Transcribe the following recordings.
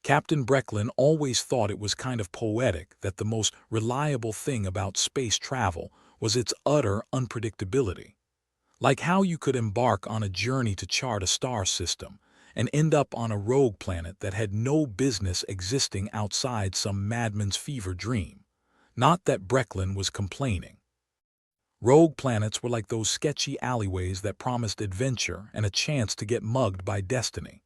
Captain Brecklin always thought it was kind of poetic that the most reliable thing about space travel was its utter unpredictability. Like how you could embark on a journey to chart a star system and end up on a rogue planet that had no business existing outside some madman's fever dream. Not that Brecklin was complaining. Rogue planets were like those sketchy alleyways that promised adventure and a chance to get mugged by destiny.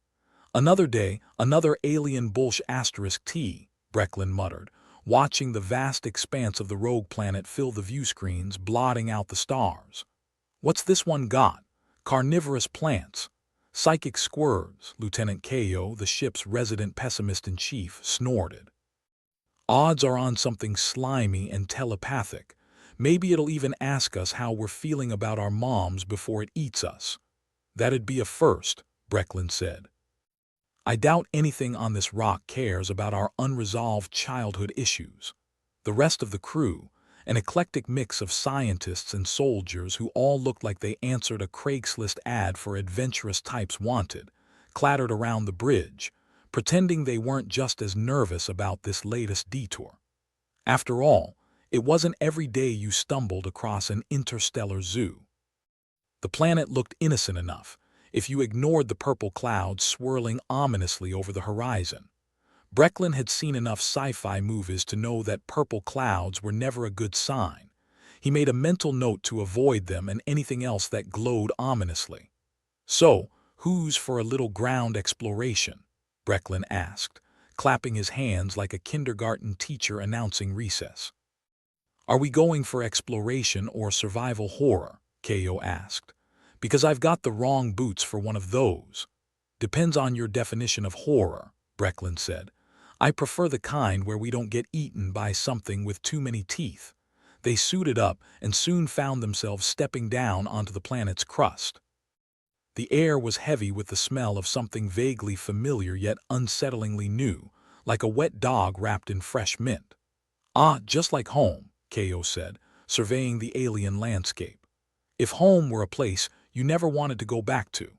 Another day, another alien bullsh asterisk T, Brecklin muttered, watching the vast expanse of the rogue planet fill the view screens, blotting out the stars. What's this one got? Carnivorous plants. Psychic squirts, Lieutenant Ko, the ship's resident pessimist-in-chief, snorted. Odds are on something slimy and telepathic. Maybe it'll even ask us how we're feeling about our moms before it eats us. That'd be a first, Brecklin said. I doubt anything on this rock cares about our unresolved childhood issues. The rest of the crew, an eclectic mix of scientists and soldiers who all looked like they answered a Craigslist ad for adventurous types wanted, clattered around the bridge, pretending they weren't just as nervous about this latest detour. After all, it wasn't every day you stumbled across an interstellar zoo. The planet looked innocent enough, if you ignored the purple clouds swirling ominously over the horizon. Brecklin had seen enough sci-fi movies to know that purple clouds were never a good sign. He made a mental note to avoid them and anything else that glowed ominously. So, who's for a little ground exploration? Brecklin asked, clapping his hands like a kindergarten teacher announcing recess. Are we going for exploration or survival horror? Ko asked. Because I've got the wrong boots for one of those. Depends on your definition of horror, Brecklin said. I prefer the kind where we don't get eaten by something with too many teeth. They suited up and soon found themselves stepping down onto the planet's crust. The air was heavy with the smell of something vaguely familiar yet unsettlingly new, like a wet dog wrapped in fresh mint. Ah, just like home, Ko said, surveying the alien landscape. If home were a place you never wanted to go back to.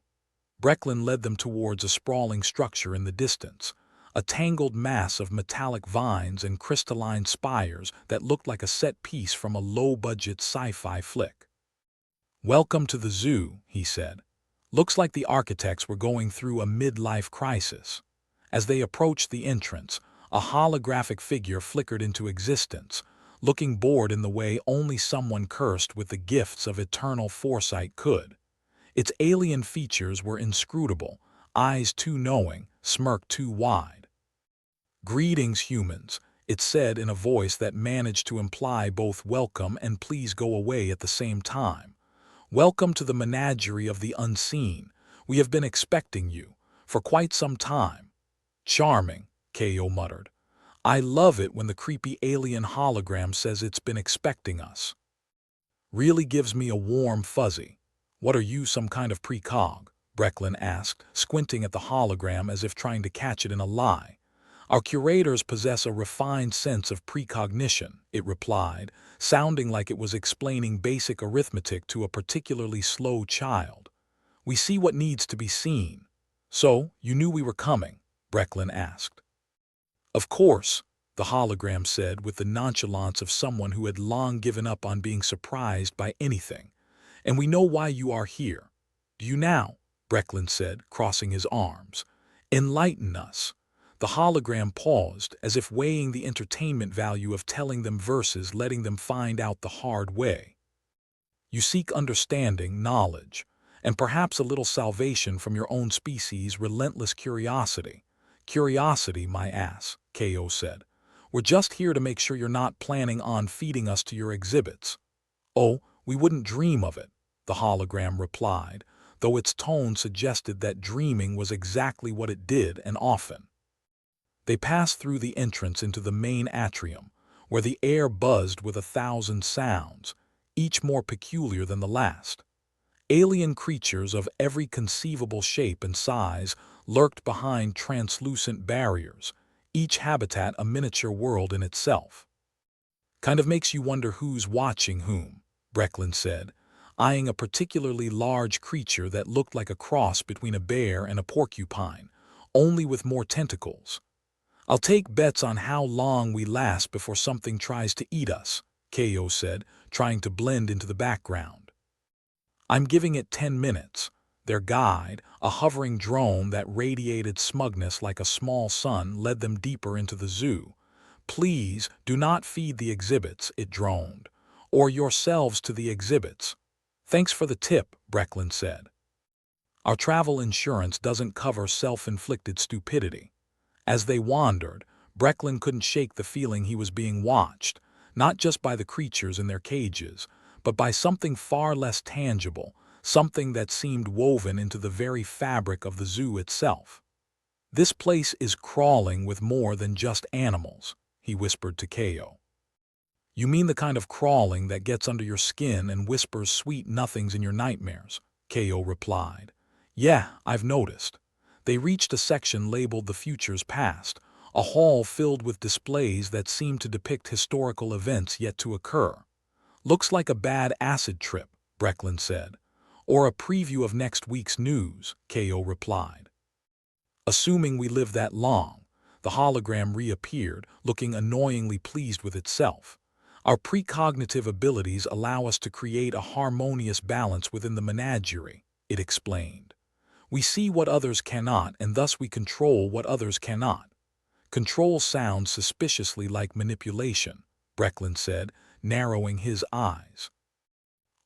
Brecklin led them towards a sprawling structure in the distance, a tangled mass of metallic vines and crystalline spires that looked like a set piece from a low-budget sci-fi flick. Welcome to the zoo, he said. Looks like the architects were going through a midlife crisis. As they approached the entrance, a holographic figure flickered into existence, looking bored in the way only someone cursed with the gifts of eternal foresight could. Its alien features were inscrutable, eyes too knowing, smirk too wide. Greetings, humans, it said in a voice that managed to imply both welcome and please go away at the same time. Welcome to the menagerie of the unseen. We have been expecting you, for quite some time. Charming, Ko muttered. I love it when the creepy alien hologram says it's been expecting us. Really gives me a warm fuzzy. What are you, some kind of precog? Brecklin asked, squinting at the hologram as if trying to catch it in a lie. Our curators possess a refined sense of precognition, it replied, sounding like it was explaining basic arithmetic to a particularly slow child. We see what needs to be seen. So, you knew we were coming? Brecklin asked. Of course, the hologram said with the nonchalance of someone who had long given up on being surprised by anything. And we know why you are here. Do you now? Brecklin said, crossing his arms. Enlighten us. The hologram paused, as if weighing the entertainment value of telling them versus letting them find out the hard way. You seek understanding, knowledge, and perhaps a little salvation from your own species' relentless curiosity. Curiosity, my ass, Ko said. We're just here to make sure you're not planning on feeding us to your exhibits. Oh, we wouldn't dream of it, the hologram replied, though its tone suggested that dreaming was exactly what it did and often. They passed through the entrance into the main atrium, where the air buzzed with 1,000 sounds, each more peculiar than the last. Alien creatures of every conceivable shape and size lurked behind translucent barriers, each habitat a miniature world in itself. Kind of makes you wonder who's watching whom, Brecklin said, eyeing a particularly large creature that looked like a cross between a bear and a porcupine, only with more tentacles. I'll take bets on how long we last before something tries to eat us, Ko said, trying to blend into the background. I'm giving it 10 minutes. Their guide, a hovering drone that radiated smugness like a small sun, led them deeper into the zoo. Please do not feed the exhibits, it droned, or yourselves to the exhibits. Thanks for the tip, Brecklin said. Our travel insurance doesn't cover self-inflicted stupidity. As they wandered, Brecklin couldn't shake the feeling he was being watched, not just by the creatures in their cages, but by something far less tangible, something that seemed woven into the very fabric of the zoo itself. This place is crawling with more than just animals, he whispered to Ko. You mean the kind of crawling that gets under your skin and whispers sweet nothings in your nightmares, Ko replied. Yeah, I've noticed. They reached a section labeled The Future's Past, a hall filled with displays that seemed to depict historical events yet to occur. Looks like a bad acid trip, Brecklin said. Or a preview of next week's news, Ko replied. Assuming we live that long, the hologram reappeared, looking annoyingly pleased with itself. Our precognitive abilities allow us to create a harmonious balance within the menagerie, it explained. We see what others cannot, and thus we control what others cannot. Control sounds suspiciously like manipulation, Brecklin said, narrowing his eyes.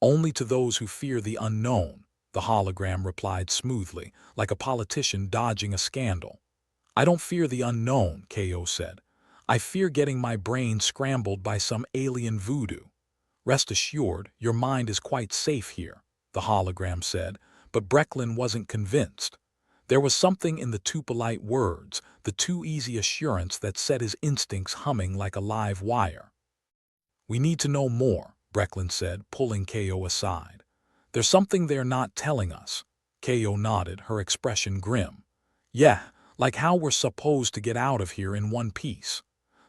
Only to those who fear the unknown, the hologram replied smoothly, like a politician dodging a scandal. I don't fear the unknown, Ko said. I fear getting my brain scrambled by some alien voodoo. Rest assured, your mind is quite safe here, the hologram said, but Brecklin wasn't convinced. There was something in the too polite words, the too easy assurance that set his instincts humming like a live wire. We need to know more, Brecklin said, pulling Ko aside. There's something they're not telling us. Ko nodded, her expression grim. Yeah, like how we're supposed to get out of here in one piece.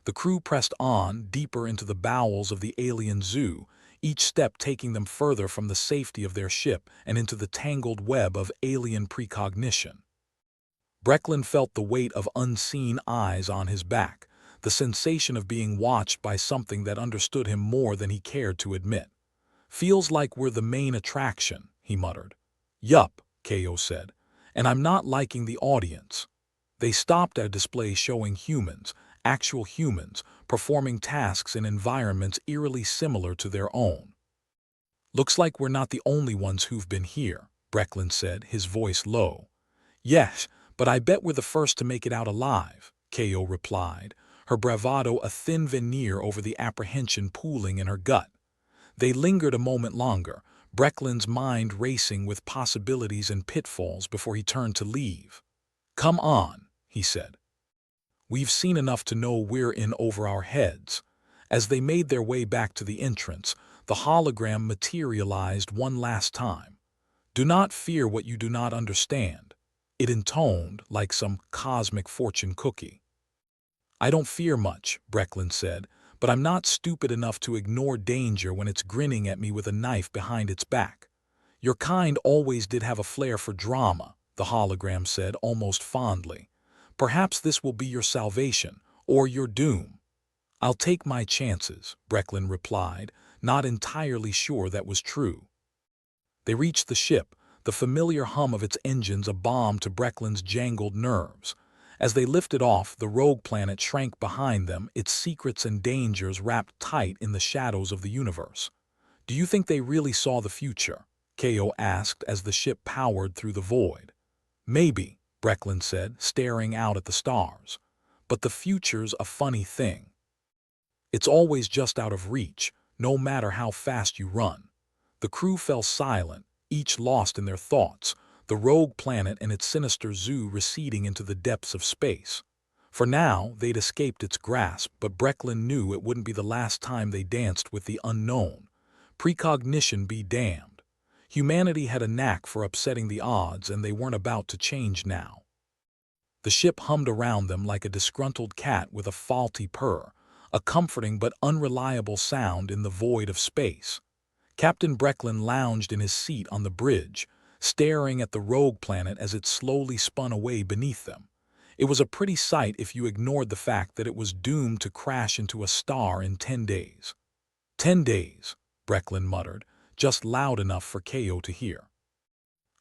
The crew pressed on, deeper into the bowels of the alien zoo, each step taking them further from the safety of their ship and into the tangled web of alien precognition. Brecklin felt the weight of unseen eyes on his back, the sensation of being watched by something that understood him more than he cared to admit. Feels like we're the main attraction, he muttered. Yup, Ko said, and I'm not liking the audience. They stopped at a display showing humans, actual humans, performing tasks in environments eerily similar to their own. Looks like we're not the only ones who've been here, Brecklin said, his voice low. Yes, but I bet we're the first to make it out alive, Ko replied, her bravado a thin veneer over the apprehension pooling in her gut. They lingered a moment longer, Brecklin's mind racing with possibilities and pitfalls before he turned to leave. Come on, he said. We've seen enough to know we're in over our heads. As they made their way back to the entrance, the hologram materialized one last time. Do not fear what you do not understand, it intoned like some cosmic fortune cookie. I don't fear much, Brecklin said, but I'm not stupid enough to ignore danger when it's grinning at me with a knife behind its back. Your kind always did have a flair for drama, the hologram said almost fondly. Perhaps this will be your salvation, or your doom. I'll take my chances, Brecklin replied, not entirely sure that was true. They reached the ship, the familiar hum of its engines a balm to Brecklin's jangled nerves. As they lifted off, the rogue planet shrank behind them, its secrets and dangers wrapped tight in the shadows of the universe. Do you think they really saw the future? Ko asked as the ship powered through the void. Maybe, Brecklin said, staring out at the stars. But the future's a funny thing. It's always just out of reach, no matter how fast you run. The crew fell silent, each lost in their thoughts, the rogue planet and its sinister zoo receding into the depths of space. For now, they'd escaped its grasp, but Brecklin knew it wouldn't be the last time they danced with the unknown. Precognition be damned. Humanity had a knack for upsetting the odds, and they weren't about to change now. The ship hummed around them like a disgruntled cat with a faulty purr, a comforting but unreliable sound in the void of space. Captain Brecklin lounged in his seat on the bridge, staring at the rogue planet as it slowly spun away beneath them. It was a pretty sight if you ignored the fact that it was doomed to crash into a star in 10 days. 10 days, Brecklin muttered, just loud enough for Ko to hear.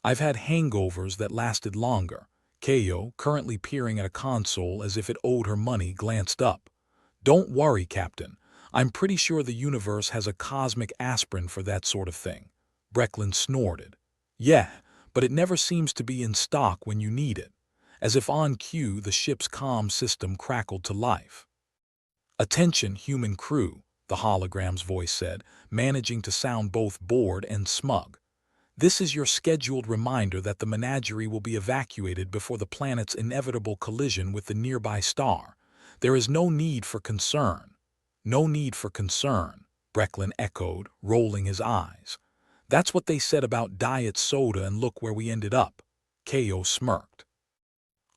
I've had hangovers that lasted longer. Ko, currently peering at a console as if it owed her money, glanced up. Don't worry, Captain. I'm pretty sure the universe has a cosmic aspirin for that sort of thing. Brecklin snorted. Yeah, but it never seems to be in stock when you need it. As if on cue, the ship's comm system crackled to life. Attention, human crew, the hologram's voice said, managing to sound both bored and smug. This is your scheduled reminder that the menagerie will be evacuated before the planet's inevitable collision with the nearby star. There is no need for concern. No need for concern, Brecklin echoed, rolling his eyes. That's what they said about diet soda, and look where we ended up. Ko smirked.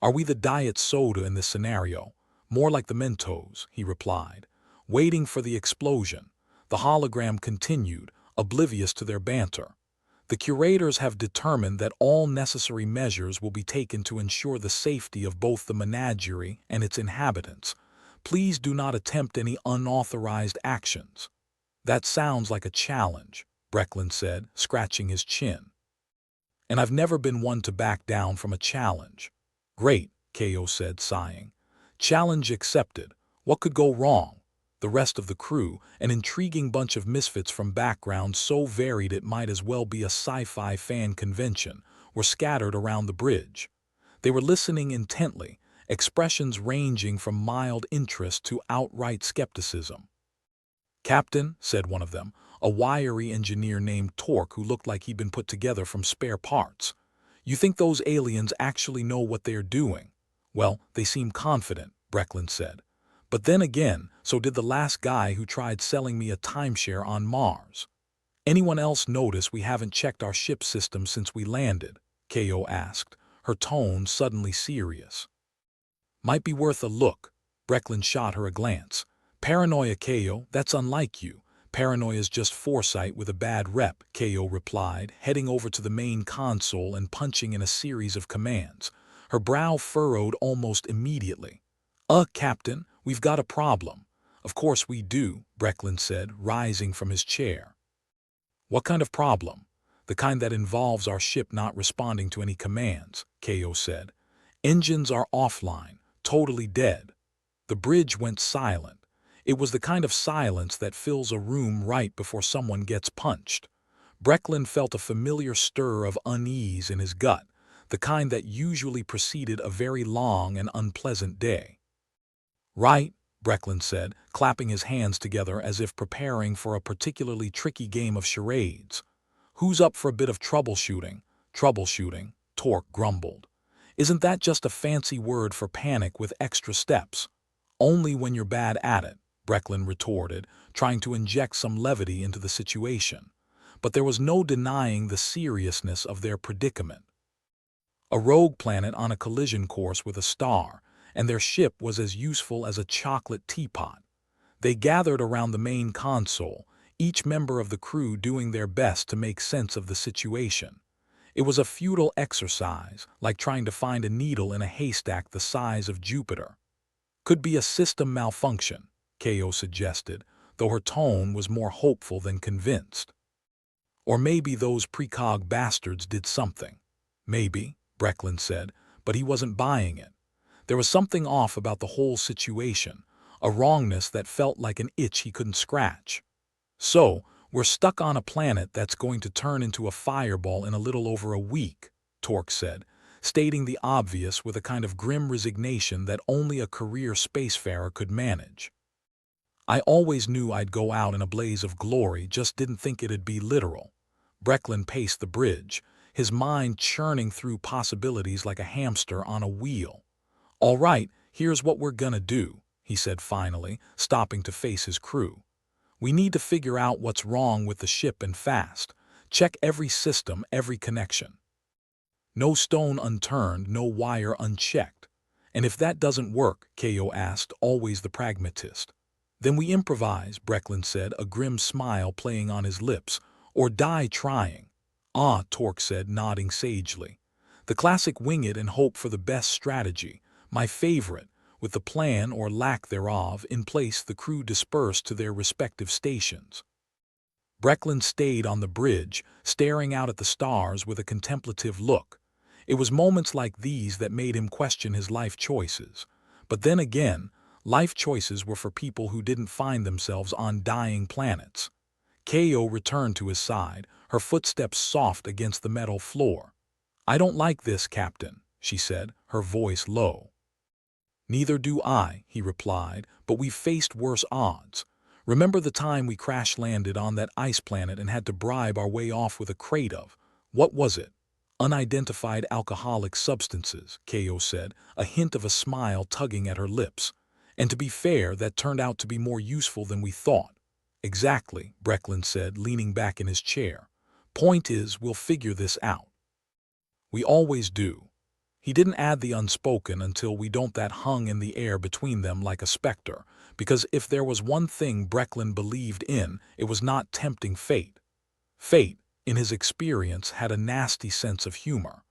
Are we the diet soda in this scenario? More like the Mentos, he replied. Waiting for the explosion, the hologram continued, oblivious to their banter. The curators have determined that all necessary measures will be taken to ensure the safety of both the menagerie and its inhabitants. Please do not attempt any unauthorized actions. That sounds like a challenge, Brecklin said, scratching his chin. And I've never been one to back down from a challenge. Great, Ko said, sighing. Challenge accepted. What could go wrong? The rest of the crew, an intriguing bunch of misfits from backgrounds so varied it might as well be a sci-fi fan convention, were scattered around the bridge. They were listening intently, expressions ranging from mild interest to outright skepticism. Captain, said one of them, a wiry engineer named Torque who looked like he'd been put together from spare parts. You think those aliens actually know what they're doing? Well, they seem confident, Brecklin said. But then again, so did the last guy who tried selling me a timeshare on Mars. Anyone else notice we haven't checked our ship system since we landed? Ko asked, her tone suddenly serious. Might be worth a look. Brecklin shot her a glance. Paranoia, Ko, that's unlike you. Paranoia's just foresight with a bad rep, Ko replied, heading over to the main console and punching in a series of commands. Her brow furrowed almost immediately. Captain, we've got a problem. Of course we do, Brecklin said, rising from his chair. What kind of problem? The kind that involves our ship not responding to any commands, Ko said. Engines are offline, totally dead. The bridge went silent. It was the kind of silence that fills a room right before someone gets punched. Brecklin felt a familiar stir of unease in his gut, the kind that usually preceded a very long and unpleasant day. Right, Brecklin said, clapping his hands together as if preparing for a particularly tricky game of charades. Who's up for a bit of troubleshooting? Troubleshooting, Torque grumbled. Isn't that just a fancy word for panic with extra steps? Only when you're bad at it, Brecklin retorted, trying to inject some levity into the situation. But there was no denying the seriousness of their predicament. A rogue planet on a collision course with a star, and their ship was as useful as a chocolate teapot. They gathered around the main console, each member of the crew doing their best to make sense of the situation. It was a futile exercise, like trying to find a needle in a haystack the size of Jupiter. Could be a system malfunction, Ko suggested, though her tone was more hopeful than convinced. Or maybe those precog bastards did something. Maybe, Brecklin said, but he wasn't buying it. There was something off about the whole situation, a wrongness that felt like an itch he couldn't scratch. So, we're stuck on a planet that's going to turn into a fireball in a little over a week, Torque said, stating the obvious with a kind of grim resignation that only a career spacefarer could manage. I always knew I'd go out in a blaze of glory, just didn't think it'd be literal. Brecklin paced the bridge, his mind churning through possibilities like a hamster on a wheel. All right, here's what we're gonna do, he said finally, stopping to face his crew. We need to figure out what's wrong with the ship and fast. Check every system, every connection. No stone unturned, no wire unchecked. And if that doesn't work, Ko asked, always the pragmatist. Then we improvise, Brecklin said, a grim smile playing on his lips, or die trying. Ah, Torque said, nodding sagely. The classic wing it and hope for the best strategy, My favorite. With the plan or lack thereof in place, the crew dispersed to their respective stations. Brecklin stayed on the bridge, staring out at the stars with a contemplative look. It was moments like these that made him question his life choices. But then again, life choices were for people who didn't find themselves on dying planets. Ko returned to his side, her footsteps soft against the metal floor. "I don't like this, Captain," she said, her voice low. "Neither do I," he replied, "but we've faced worse odds. Remember the time we crash-landed on that ice planet and had to bribe our way off with a crate of, what was it? Unidentified alcoholic substances," Ko said, a hint of a smile tugging at her lips. "And to be fair, that turned out to be more useful than we thought." "Exactly," Brecklin said, leaning back in his chair. "Point is, we'll figure this out. We always do." He didn't add the unspoken until we don't that hung in the air between them like a specter, because if there was one thing Brecklin believed in, it was not tempting fate. Fate, in his experience, had a nasty sense of humor.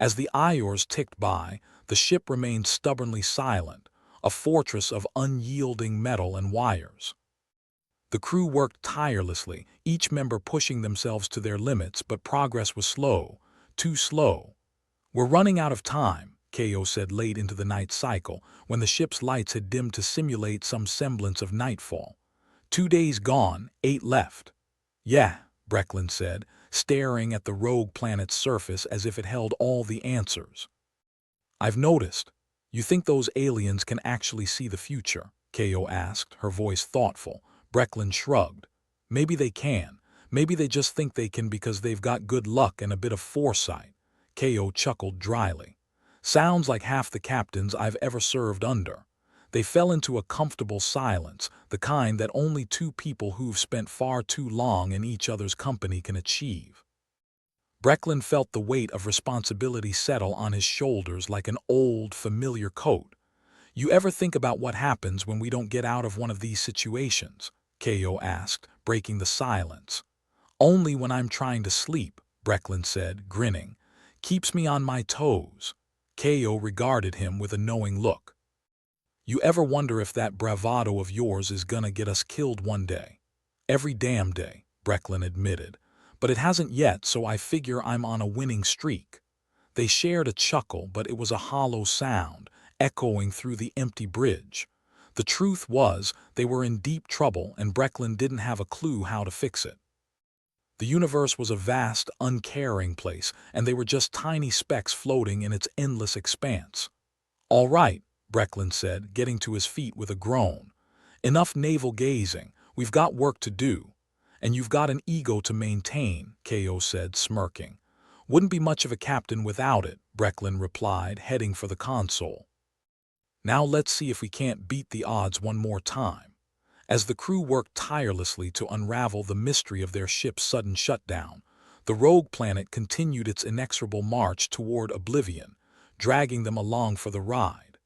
As the hours ticked by, the ship remained stubbornly silent, a fortress of unyielding metal and wires. The crew worked tirelessly, each member pushing themselves to their limits, but progress was slow, too slow. "We're running out of time," Ko said late into the night cycle, when the ship's lights had dimmed to simulate some semblance of nightfall. "2 days gone, 8 left." "Yeah," Brecklin said, staring at the rogue planet's surface as if it held all the answers. "I've noticed. You think those aliens can actually see the future?" Ko asked, her voice thoughtful. Brecklin shrugged. "Maybe they can. Maybe they just think they can because they've got good luck and a bit of foresight." Ko chuckled dryly. "Sounds like half the captains I've ever served under." They fell into a comfortable silence, the kind that only two people who've spent far too long in each other's company can achieve. Brecklin felt the weight of responsibility settle on his shoulders like an old, familiar coat. "You ever think about what happens when we don't get out of one of these situations?" Ko asked, breaking the silence. "Only when I'm trying to sleep," Brecklin said, grinning. "Keeps me on my toes." Ko regarded him with a knowing look. "You ever wonder if that bravado of yours is gonna get us killed one day?" "Every damn day," Brecklin admitted. "But it hasn't yet, so I figure I'm on a winning streak." They shared a chuckle, but it was a hollow sound, echoing through the empty bridge. The truth was, they were in deep trouble and Brecklin didn't have a clue how to fix it. The universe was a vast, uncaring place, and they were just tiny specks floating in its endless expanse. "All right," Brecklin said, getting to his feet with a groan. "Enough navel-gazing. We've got work to do." "And you've got an ego to maintain," Ko said, smirking. "Wouldn't be much of a captain without it," Brecklin replied, heading for the console. "Now let's see if we can't beat the odds one more time." As the crew worked tirelessly to unravel the mystery of their ship's sudden shutdown, the rogue planet continued its inexorable march toward oblivion, dragging them along for the ride.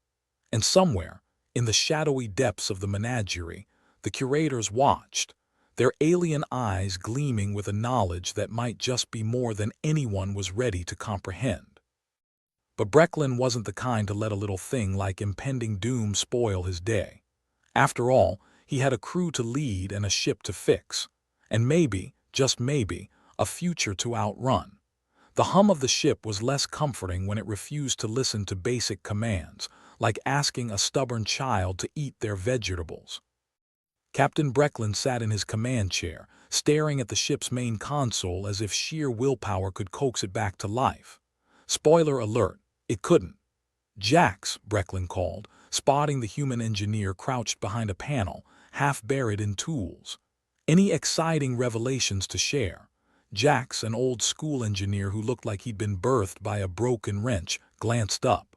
And somewhere, in the shadowy depths of the menagerie, the curators watched, their alien eyes gleaming with a knowledge that might just be more than anyone was ready to comprehend. But Brecklin wasn't the kind to let a little thing like impending doom spoil his day. After all, he had a crew to lead and a ship to fix. And maybe, just maybe, a future to outrun. The hum of the ship was less comforting when it refused to listen to basic commands, like asking a stubborn child to eat their vegetables. Captain Brecklin sat in his command chair, staring at the ship's main console as if sheer willpower could coax it back to life. Spoiler alert, it couldn't. "Jax," Brecklin called, spotting the human engineer crouched behind a panel, half buried in tools. "Any exciting revelations to share?" Jax, an old school engineer who looked like he'd been birthed by a broken wrench, glanced up.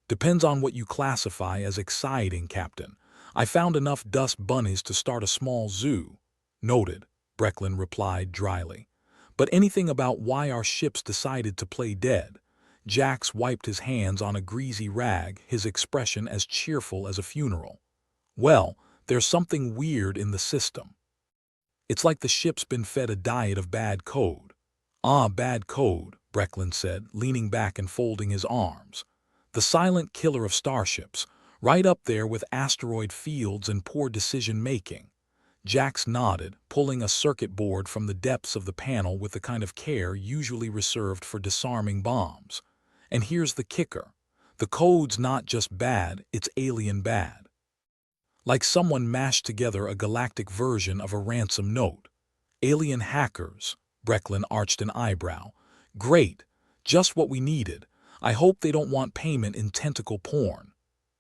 "Depends on what you classify as exciting, Captain. I found enough dust bunnies to start a small zoo." "Noted," Brecklin replied dryly. "But anything about why our ships decided to play dead?" Jax wiped his hands on a greasy rag, his expression as cheerful as a funeral. "Well, there's something weird in the system. It's like the ship's been fed a diet of bad code." "Ah, bad code," Brecklin said, leaning back and folding his arms. The silent killer of starships, right up there with asteroid fields and poor decision-making. Jax nodded, pulling a circuit board from the depths of the panel with the kind of care usually reserved for disarming bombs. And here's the kicker. The code's not just bad, it's alien bad. Like someone mashed together a galactic version of a ransom note. Alien hackers, Brecklin arched an eyebrow. Great, just what we needed. I hope they don't want payment in tentacle porn.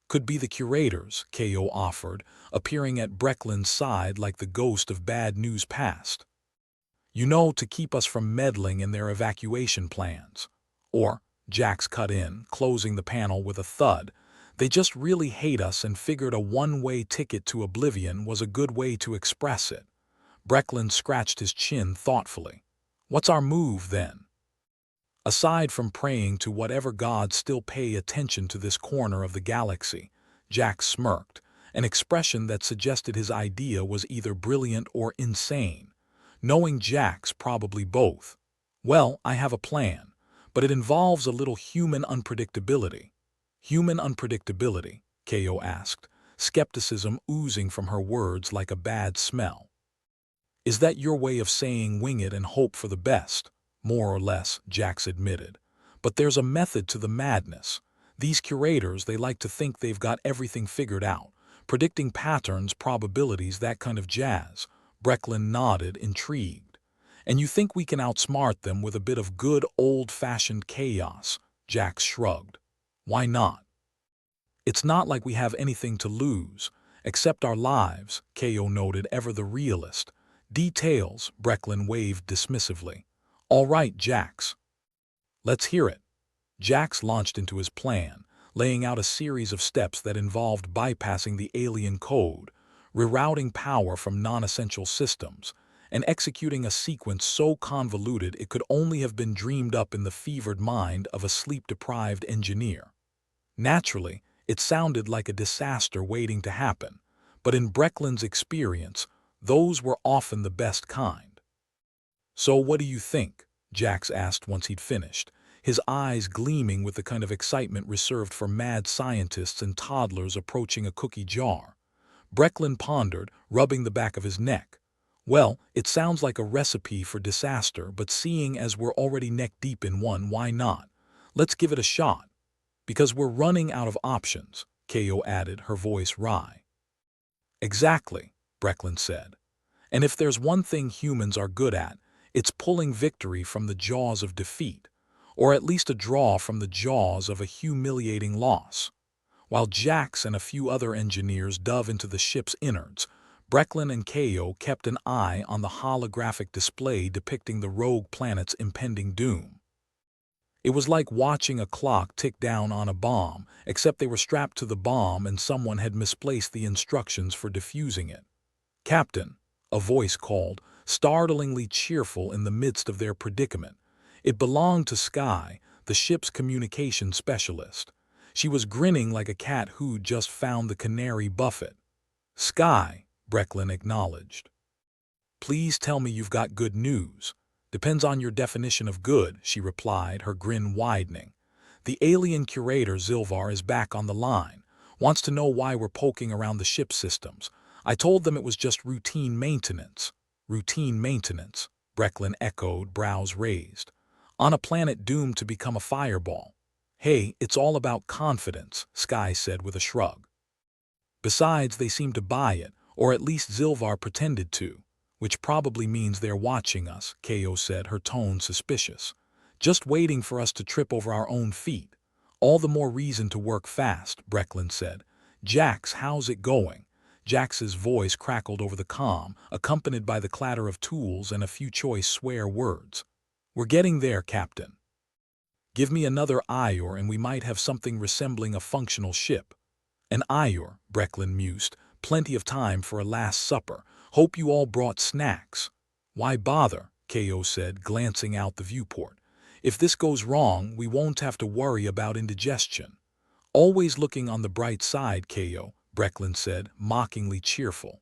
Could be the curators, Ko offered, appearing at Brecklin's side like the ghost of bad news past. You know, to keep us from meddling in their evacuation plans. Or, Jax cut in, closing the panel with a thud, they just really hate us and figured a one-way ticket to oblivion was a good way to express it. Brecklin scratched his chin thoughtfully. What's our move, then? Aside from praying to whatever gods still pay attention to this corner of the galaxy, Jax smirked, an expression that suggested his idea was either brilliant or insane. Knowing Jax, probably both. Well, I have a plan, but it involves a little human unpredictability. Human unpredictability, Ko asked, skepticism oozing from her words like a bad smell. Is that your way of saying wing it and hope for the best? More or less, Jax admitted. But there's a method to the madness. These curators, they like to think they've got everything figured out, predicting patterns, probabilities, that kind of jazz. Brecklin nodded, intrigued. And you think we can outsmart them with a bit of good old-fashioned chaos? Jax shrugged. Why not? It's not like we have anything to lose, except our lives, Ko noted, ever the realist. Details, Brecklin waved dismissively. All right, Jax. Let's hear it. Jax launched into his plan, laying out a series of steps that involved bypassing the alien code, rerouting power from non-essential systems, and executing a sequence so convoluted it could only have been dreamed up in the fevered mind of a sleep-deprived engineer. Naturally, it sounded like a disaster waiting to happen, but in Brecklin's experience, those were often the best kind. So what do you think? Jax asked once he'd finished, his eyes gleaming with the kind of excitement reserved for mad scientists and toddlers approaching a cookie jar. Brecklin pondered, rubbing the back of his neck. Well, it sounds like a recipe for disaster, but seeing as we're already neck-deep in one, why not? Let's give it a shot. Because we're running out of options, Ko added, her voice wry. Exactly, Brecklin said. And if there's one thing humans are good at, it's pulling victory from the jaws of defeat, or at least a draw from the jaws of a humiliating loss. While Jax and a few other engineers dove into the ship's innards, Brecklin and Ko kept an eye on the holographic display depicting the rogue planet's impending doom. It was like watching a clock tick down on a bomb, except they were strapped to the bomb and someone had misplaced the instructions for defusing it. Captain, a voice called, startlingly cheerful in the midst of their predicament. It belonged to Skye, the ship's communication specialist. She was grinning like a cat who'd just found the canary buffet. Skye, Brecklin acknowledged. Please tell me you've got good news. Depends on your definition of good, she replied, her grin widening. The alien curator Zilvar is back on the line, wants to know why we're poking around the ship systems. I told them it was just routine maintenance. Routine maintenance, Brecklin echoed, brows raised. On a planet doomed to become a fireball. Hey, it's all about confidence, Skye said with a shrug. Besides, they seem to buy it, or at least Zilvar pretended to, which probably means they're watching us, Ko said, her tone suspicious. Just waiting for us to trip over our own feet. All the more reason to work fast, Brecklin said. Jax, how's it going? Jax's voice crackled over the comm, accompanied by the clatter of tools and a few choice swear words. We're getting there, Captain. Give me another Ior and we might have something resembling a functional ship. An Ior, Brecklin mused, plenty of time for a last supper. Hope you all brought snacks. Why bother, Ko said, glancing out the viewport. If this goes wrong, we won't have to worry about indigestion. Always looking on the bright side, Ko, Brecklin said, mockingly cheerful.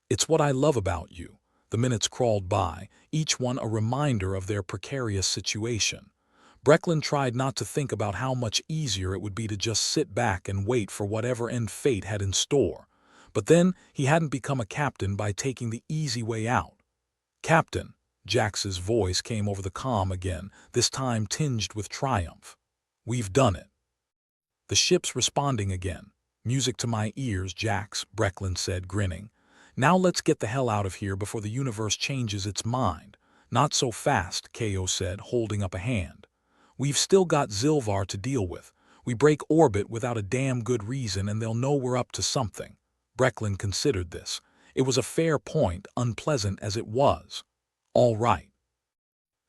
It's what I love about you. The minutes crawled by, each one a reminder of their precarious situation. Brecklin tried not to think about how much easier it would be to just sit back and wait for whatever end fate had in store. But then he hadn't become a captain by taking the easy way out. "Captain," Jax's voice came over the comm again, this time tinged with triumph. "We've done it." "The ship's responding again. Music to my ears, Jax," Brecklin said, grinning. "Now let's get the hell out of here before the universe changes its mind." "Not so fast," Ko said, holding up a hand. "We've still got Zilvar to deal with. We break orbit without a damn good reason and they'll know we're up to something." Brecklin considered this. It was a fair point, unpleasant as it was. "All right.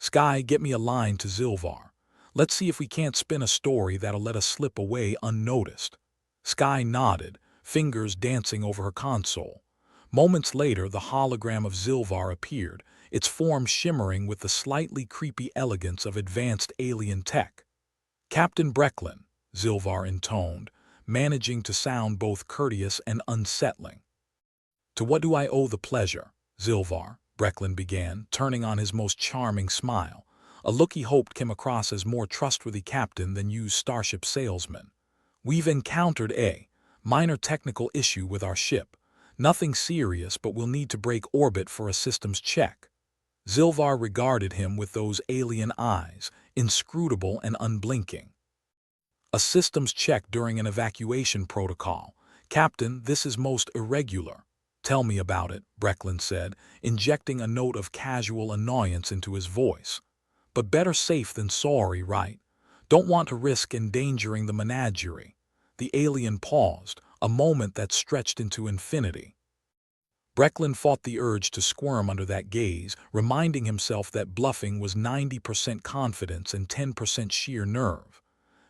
Sky, get me a line to Zilvar. Let's see if we can't spin a story that'll let us slip away unnoticed." Sky nodded, fingers dancing over her console. Moments later, the hologram of Zilvar appeared, its form shimmering with the slightly creepy elegance of advanced alien tech. "Captain Brecklin," Zilvar intoned, managing to sound both courteous and unsettling. "To what do I owe the pleasure, Zilvar?" Brecklin began, turning on his most charming smile, a look he hoped came across as more trustworthy captain than used starship salesman. "We've encountered a minor technical issue with our ship. Nothing serious, but we'll need to break orbit for a systems check." Zilvar regarded him with those alien eyes, inscrutable and unblinking. "A systems check during an evacuation protocol. Captain, this is most irregular." "Tell me about it," Brecklin said, injecting a note of casual annoyance into his voice. "But better safe than sorry, right? Don't want to risk endangering the menagerie." The alien paused, a moment that stretched into infinity. Brecklin fought the urge to squirm under that gaze, reminding himself that bluffing was 90% confidence and 10% sheer nerve.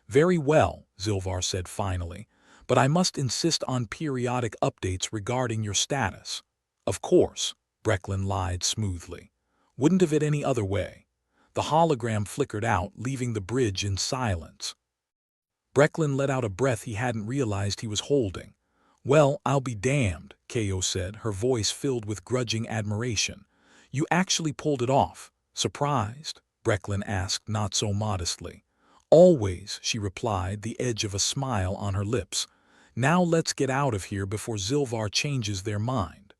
"Very well," Zilvar said finally, "but I must insist on periodic updates regarding your status." "Of course," Brecklin lied smoothly. "Wouldn't have it any other way." The hologram flickered out, leaving the bridge in silence. Brecklin let out a breath he hadn't realized he was holding. "Well, I'll be damned," Ko said, her voice filled with grudging admiration. "You actually pulled it off. Surprised?" Brecklin asked, not so modestly. "Always," she replied, the edge of a smile on her lips. "Now let's get out of here before Zilvar changes their mind."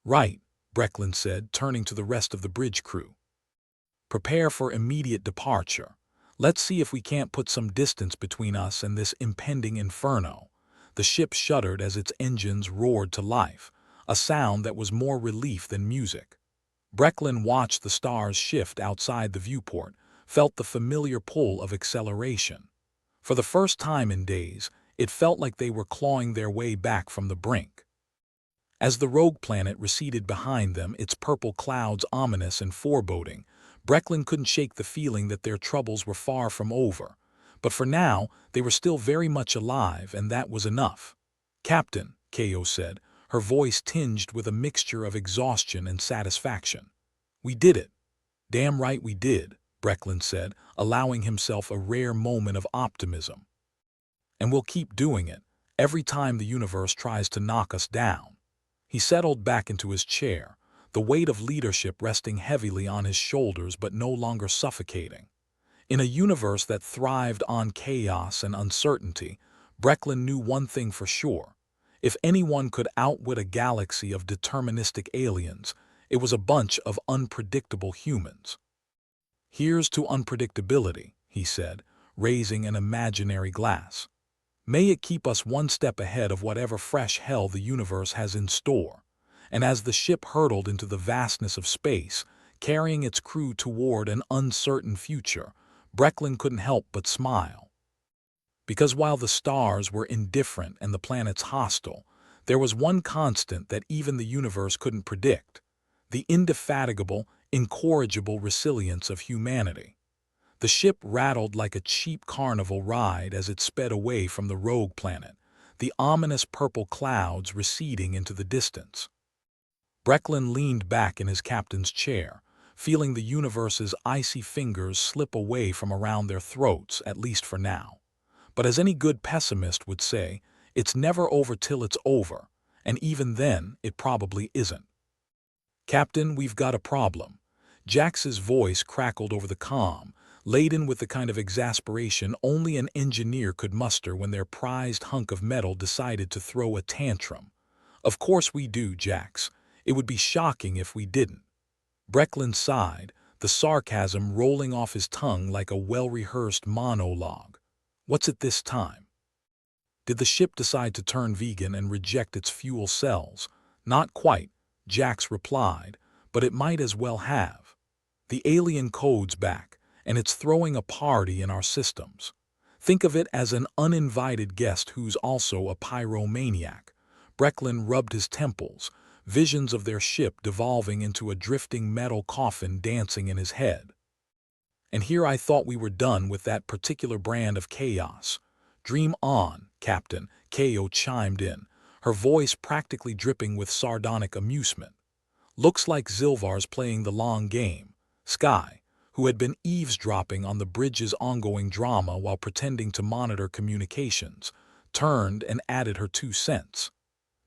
"Right," Brecklin said, turning to the rest of the bridge crew. "Prepare for immediate departure. Let's see if we can't put some distance between us and this impending inferno." The ship shuddered as its engines roared to life, a sound that was more relief than music. Brecklin watched the stars shift outside the viewport, felt the familiar pull of acceleration. For the first time in days, it felt like they were clawing their way back from the brink. As the rogue planet receded behind them, its purple clouds ominous and foreboding, Brecklin couldn't shake the feeling that their troubles were far from over. But for now, they were still very much alive, and that was enough. "Captain," Ko said, her voice tinged with a mixture of exhaustion and satisfaction. "We did it." "Damn right we did," Brecklin said, allowing himself a rare moment of optimism. "And we'll keep doing it, every time the universe tries to knock us down." He settled back into his chair, the weight of leadership resting heavily on his shoulders but no longer suffocating. In a universe that thrived on chaos and uncertainty, Brecklin knew one thing for sure. If anyone could outwit a galaxy of deterministic aliens, it was a bunch of unpredictable humans. "Here's to unpredictability," he said, raising an imaginary glass. "May it keep us one step ahead of whatever fresh hell the universe has in store." And as the ship hurtled into the vastness of space, carrying its crew toward an uncertain future, Brecklin couldn't help but smile. Because while the stars were indifferent and the planets hostile, there was one constant that even the universe couldn't predict: the indefatigable, incorrigible resilience of humanity. The ship rattled like a cheap carnival ride as it sped away from the rogue planet, the ominous purple clouds receding into the distance. Brecklin leaned back in his captain's chair, feeling the universe's icy fingers slip away from around their throats, at least for now. But as any good pessimist would say, it's never over till it's over, and even then, it probably isn't. "Captain, we've got a problem." Jax's voice crackled over the comm, laden with the kind of exasperation only an engineer could muster when their prized hunk of metal decided to throw a tantrum. "Of course we do, Jax. It would be shocking if we didn't." Brecklin sighed, the sarcasm rolling off his tongue like a well-rehearsed monologue. "What's it this time? Did the ship decide to turn vegan and reject its fuel cells?" "Not quite," Jax replied, "but it might as well have. The alien code's back, and it's throwing a party in our systems. Think of it as an uninvited guest who's also a pyromaniac." Brecklin rubbed his temples, visions of their ship devolving into a drifting metal coffin dancing in his head. "And here I thought we were done with that particular brand of chaos." "Dream on, Captain," Ko chimed in, her voice practically dripping with sardonic amusement. "Looks like Zilvar's playing the long game." Sky, who had been eavesdropping on the bridge's ongoing drama while pretending to monitor communications, turned and added her 2 cents.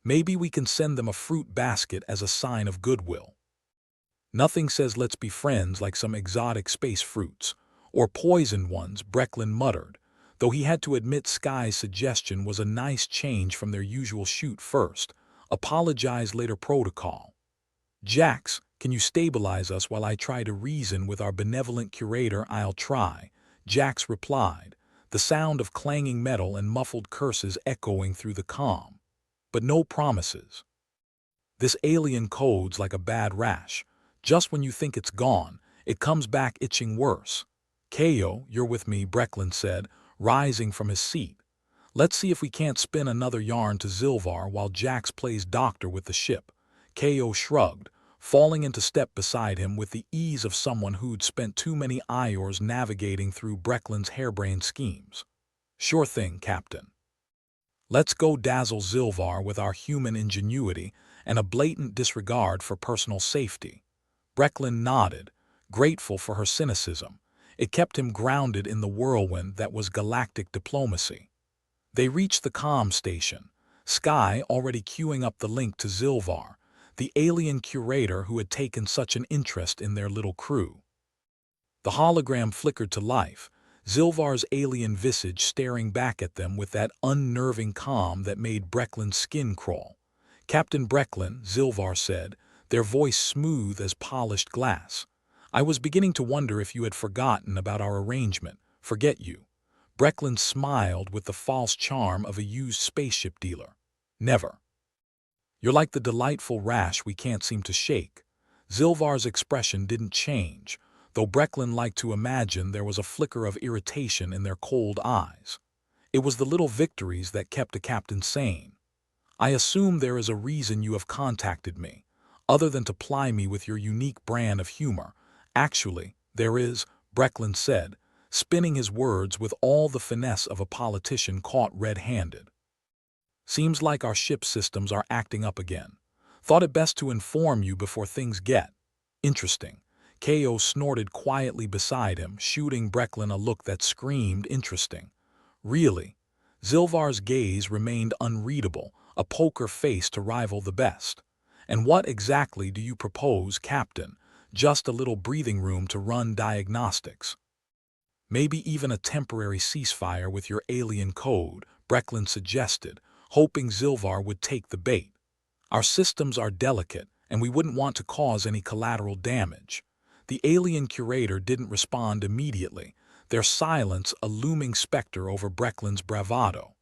"Maybe we can send them a fruit basket as a sign of goodwill." "Nothing says let's be friends like some exotic space fruits, or poisoned ones," Brecklin muttered, though he had to admit Sky's suggestion was a nice change from their usual shoot first, apologize later protocol. "Jax, can you stabilize us while I try to reason with our benevolent curator?" "I'll try," Jax replied, the sound of clanging metal and muffled curses echoing through the calm. "But no promises. This alien code's like a bad rash. Just when you think it's gone, it comes back itching worse." "Ko, you're with me," Brecklin said, rising from his seat. "Let's see if we can't spin another yarn to Zilvar while Jax plays doctor with the ship." Ko shrugged, falling into step beside him with the ease of someone who'd spent too many hours navigating through Brecklin's harebrained schemes. "Sure thing, Captain. Let's go dazzle Zilvar with our human ingenuity and a blatant disregard for personal safety." Brecklin nodded, grateful for her cynicism. It kept him grounded in the whirlwind that was galactic diplomacy. They reached the comm station, Sky already queuing up the link to Zilvar, the alien curator who had taken such an interest in their little crew. The hologram flickered to life, Zilvar's alien visage staring back at them with that unnerving calm that made Brecklin's skin crawl. "Captain Brecklin," Zilvar said, their voice smooth as polished glass. "I was beginning to wonder if you had forgotten about our arrangement." "Forget you." Brecklin smiled with the false charm of a used spaceship dealer. "Never. You're like the delightful rash we can't seem to shake." Zilvar's expression didn't change, though Brecklin liked to imagine there was a flicker of irritation in their cold eyes. "It was the little victories that kept a captain sane. I assume there is a reason you have contacted me, other than to ply me with your unique brand of humor." "Actually, there is," Brecklin said, spinning his words with all the finesse of a politician caught red-handed. "Seems like our ship systems are acting up again. Thought it best to inform you before things get interesting." Ko snorted quietly beside him, shooting Brecklin a look that screamed interesting. "Really?" Zilvar's gaze remained unreadable, a poker face to rival the best. "And what exactly do you propose, Captain? Just a little breathing room to run diagnostics? Maybe even a temporary ceasefire with your alien code," Brecklin suggested, hoping Zilvar would take the bait. "Our systems are delicate, and we wouldn't want to cause any collateral damage." The alien curator didn't respond immediately, their silence a looming specter over Brecklin's bravado.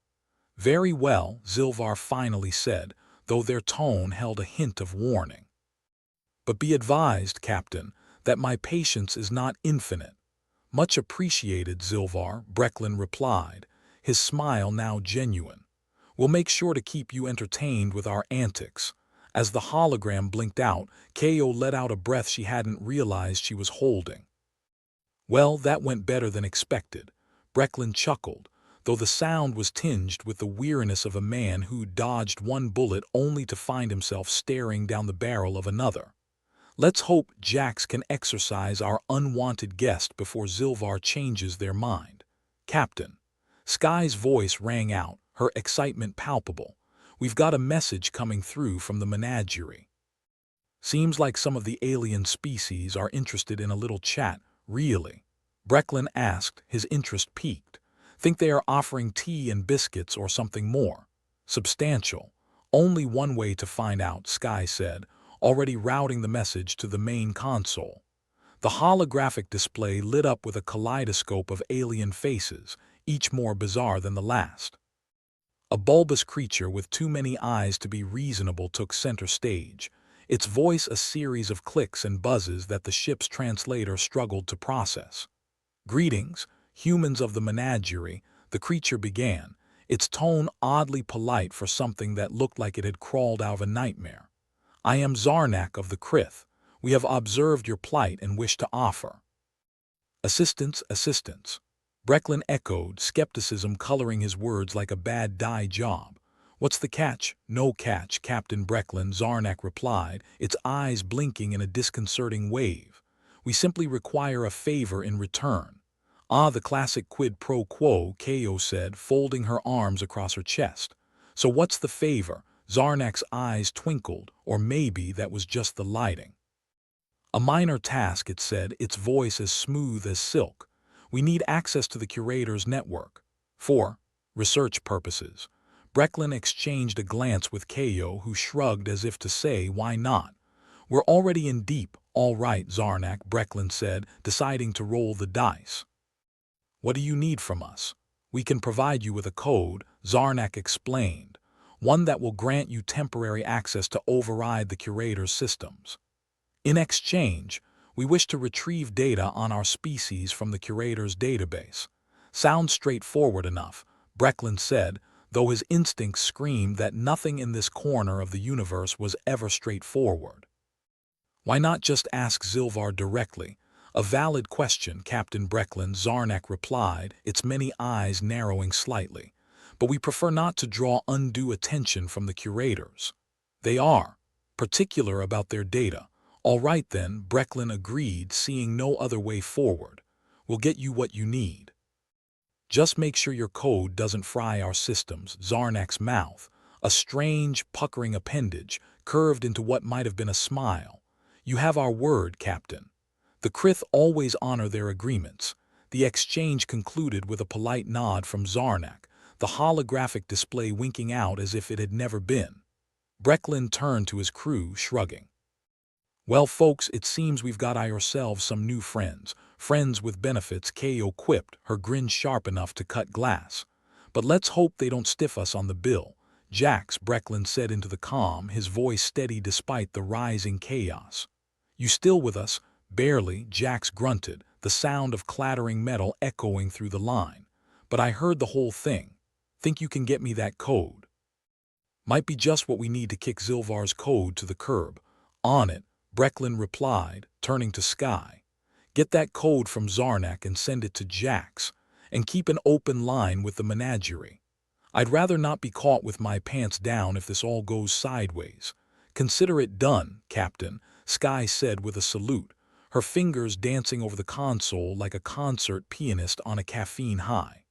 "Very well," Zilvar finally said, though their tone held a hint of warning. "But be advised, Captain, that my patience is not infinite." "Much appreciated, Zilvar," Brecklin replied, his smile now genuine. "We'll make sure to keep you entertained with our antics." As the hologram blinked out, Ko let out a breath she hadn't realized she was holding. "Well, that went better than expected," Brecklin chuckled, though the sound was tinged with the weariness of a man who dodged one bullet only to find himself staring down the barrel of another. "Let's hope Jax can exorcise our unwanted guest before Zilvar changes their mind." "Captain." Sky's voice rang out, her excitement palpable. "We've got a message coming through from the menagerie. Seems like some of the alien species are interested in a little chat." "Really?" Brecklin asked, his interest piqued. Think they are offering tea and biscuits or something more substantial? Only one way to find out, Sky said, already routing the message to the main console. The holographic display lit up with a kaleidoscope of alien faces, each more bizarre than the last. A bulbous creature with too many eyes to be reasonable took center stage, its voice a series of clicks and buzzes that the ship's translator struggled to process. "Greetings, humans of the menagerie," the creature began, its tone oddly polite for something that looked like it had crawled out of a nightmare. "I am Zarnak of the Krith. We have observed your plight and wish to offer assistance, assistance." Brecklin echoed, skepticism coloring his words like a bad dye job. "What's the catch?" "No catch, Captain Brecklin," Zarnak replied, its eyes blinking in a disconcerting wave. "We simply require a favor in return." "Ah, the classic quid pro quo," Ko said, folding her arms across her chest. "So what's the favor?" Zarnak's eyes twinkled, or maybe that was just the lighting. "A minor task," it said, its voice as smooth as silk. "We need access to the curator's network. For research purposes." Brecklin exchanged a glance with Ko, who shrugged as if to say, "Why not?" "We're already in deep." "All right, Zarnak," Brecklin said, deciding to roll the dice. "What do you need from us?" "We can provide you with a code," Zarnak explained, "one that will grant you temporary access to override the curator's systems. In exchange, we wish to retrieve data on our species from the curator's database." "Sounds straightforward enough," Brecklin said, though his instincts screamed that nothing in this corner of the universe was ever straightforward. "Why not just ask Zilvar directly?" "A valid question, Captain Brecklin," Zarnak replied, its many eyes narrowing slightly. "But we prefer not to draw undue attention from the curators. They are particular about their data." "All right then," Brecklin agreed, seeing no other way forward. "We'll get you what you need. Just make sure your code doesn't fry our systems." Zarnak's mouth, a strange, puckering appendage, curved into what might have been a smile. "You have our word, Captain." The Krith always honor their agreements. The exchange concluded with a polite nod from Zarnak, the holographic display winking out as if it had never been. Brecklin turned to his crew, shrugging. "Well, folks, it seems we've got ourselves some new friends. Friends with benefits," Ko quipped, her grin sharp enough to cut glass. "But let's hope they don't stiff us on the bill." "Jax," Brecklin said into the comm, his voice steady despite the rising chaos. "You still with us?" "Barely," Jax grunted, the sound of clattering metal echoing through the line. "But I heard the whole thing. Think you can get me that code?" "Might be just what we need to kick Zilvar's code to the curb." "On it," Brecklin replied, turning to Sky. "Get that code from Zarnak and send it to Jax, and keep an open line with the menagerie. I'd rather not be caught with my pants down if this all goes sideways." "Consider it done, Captain," Sky said with a salute, her fingers dancing over the console like a concert pianist on a caffeine high.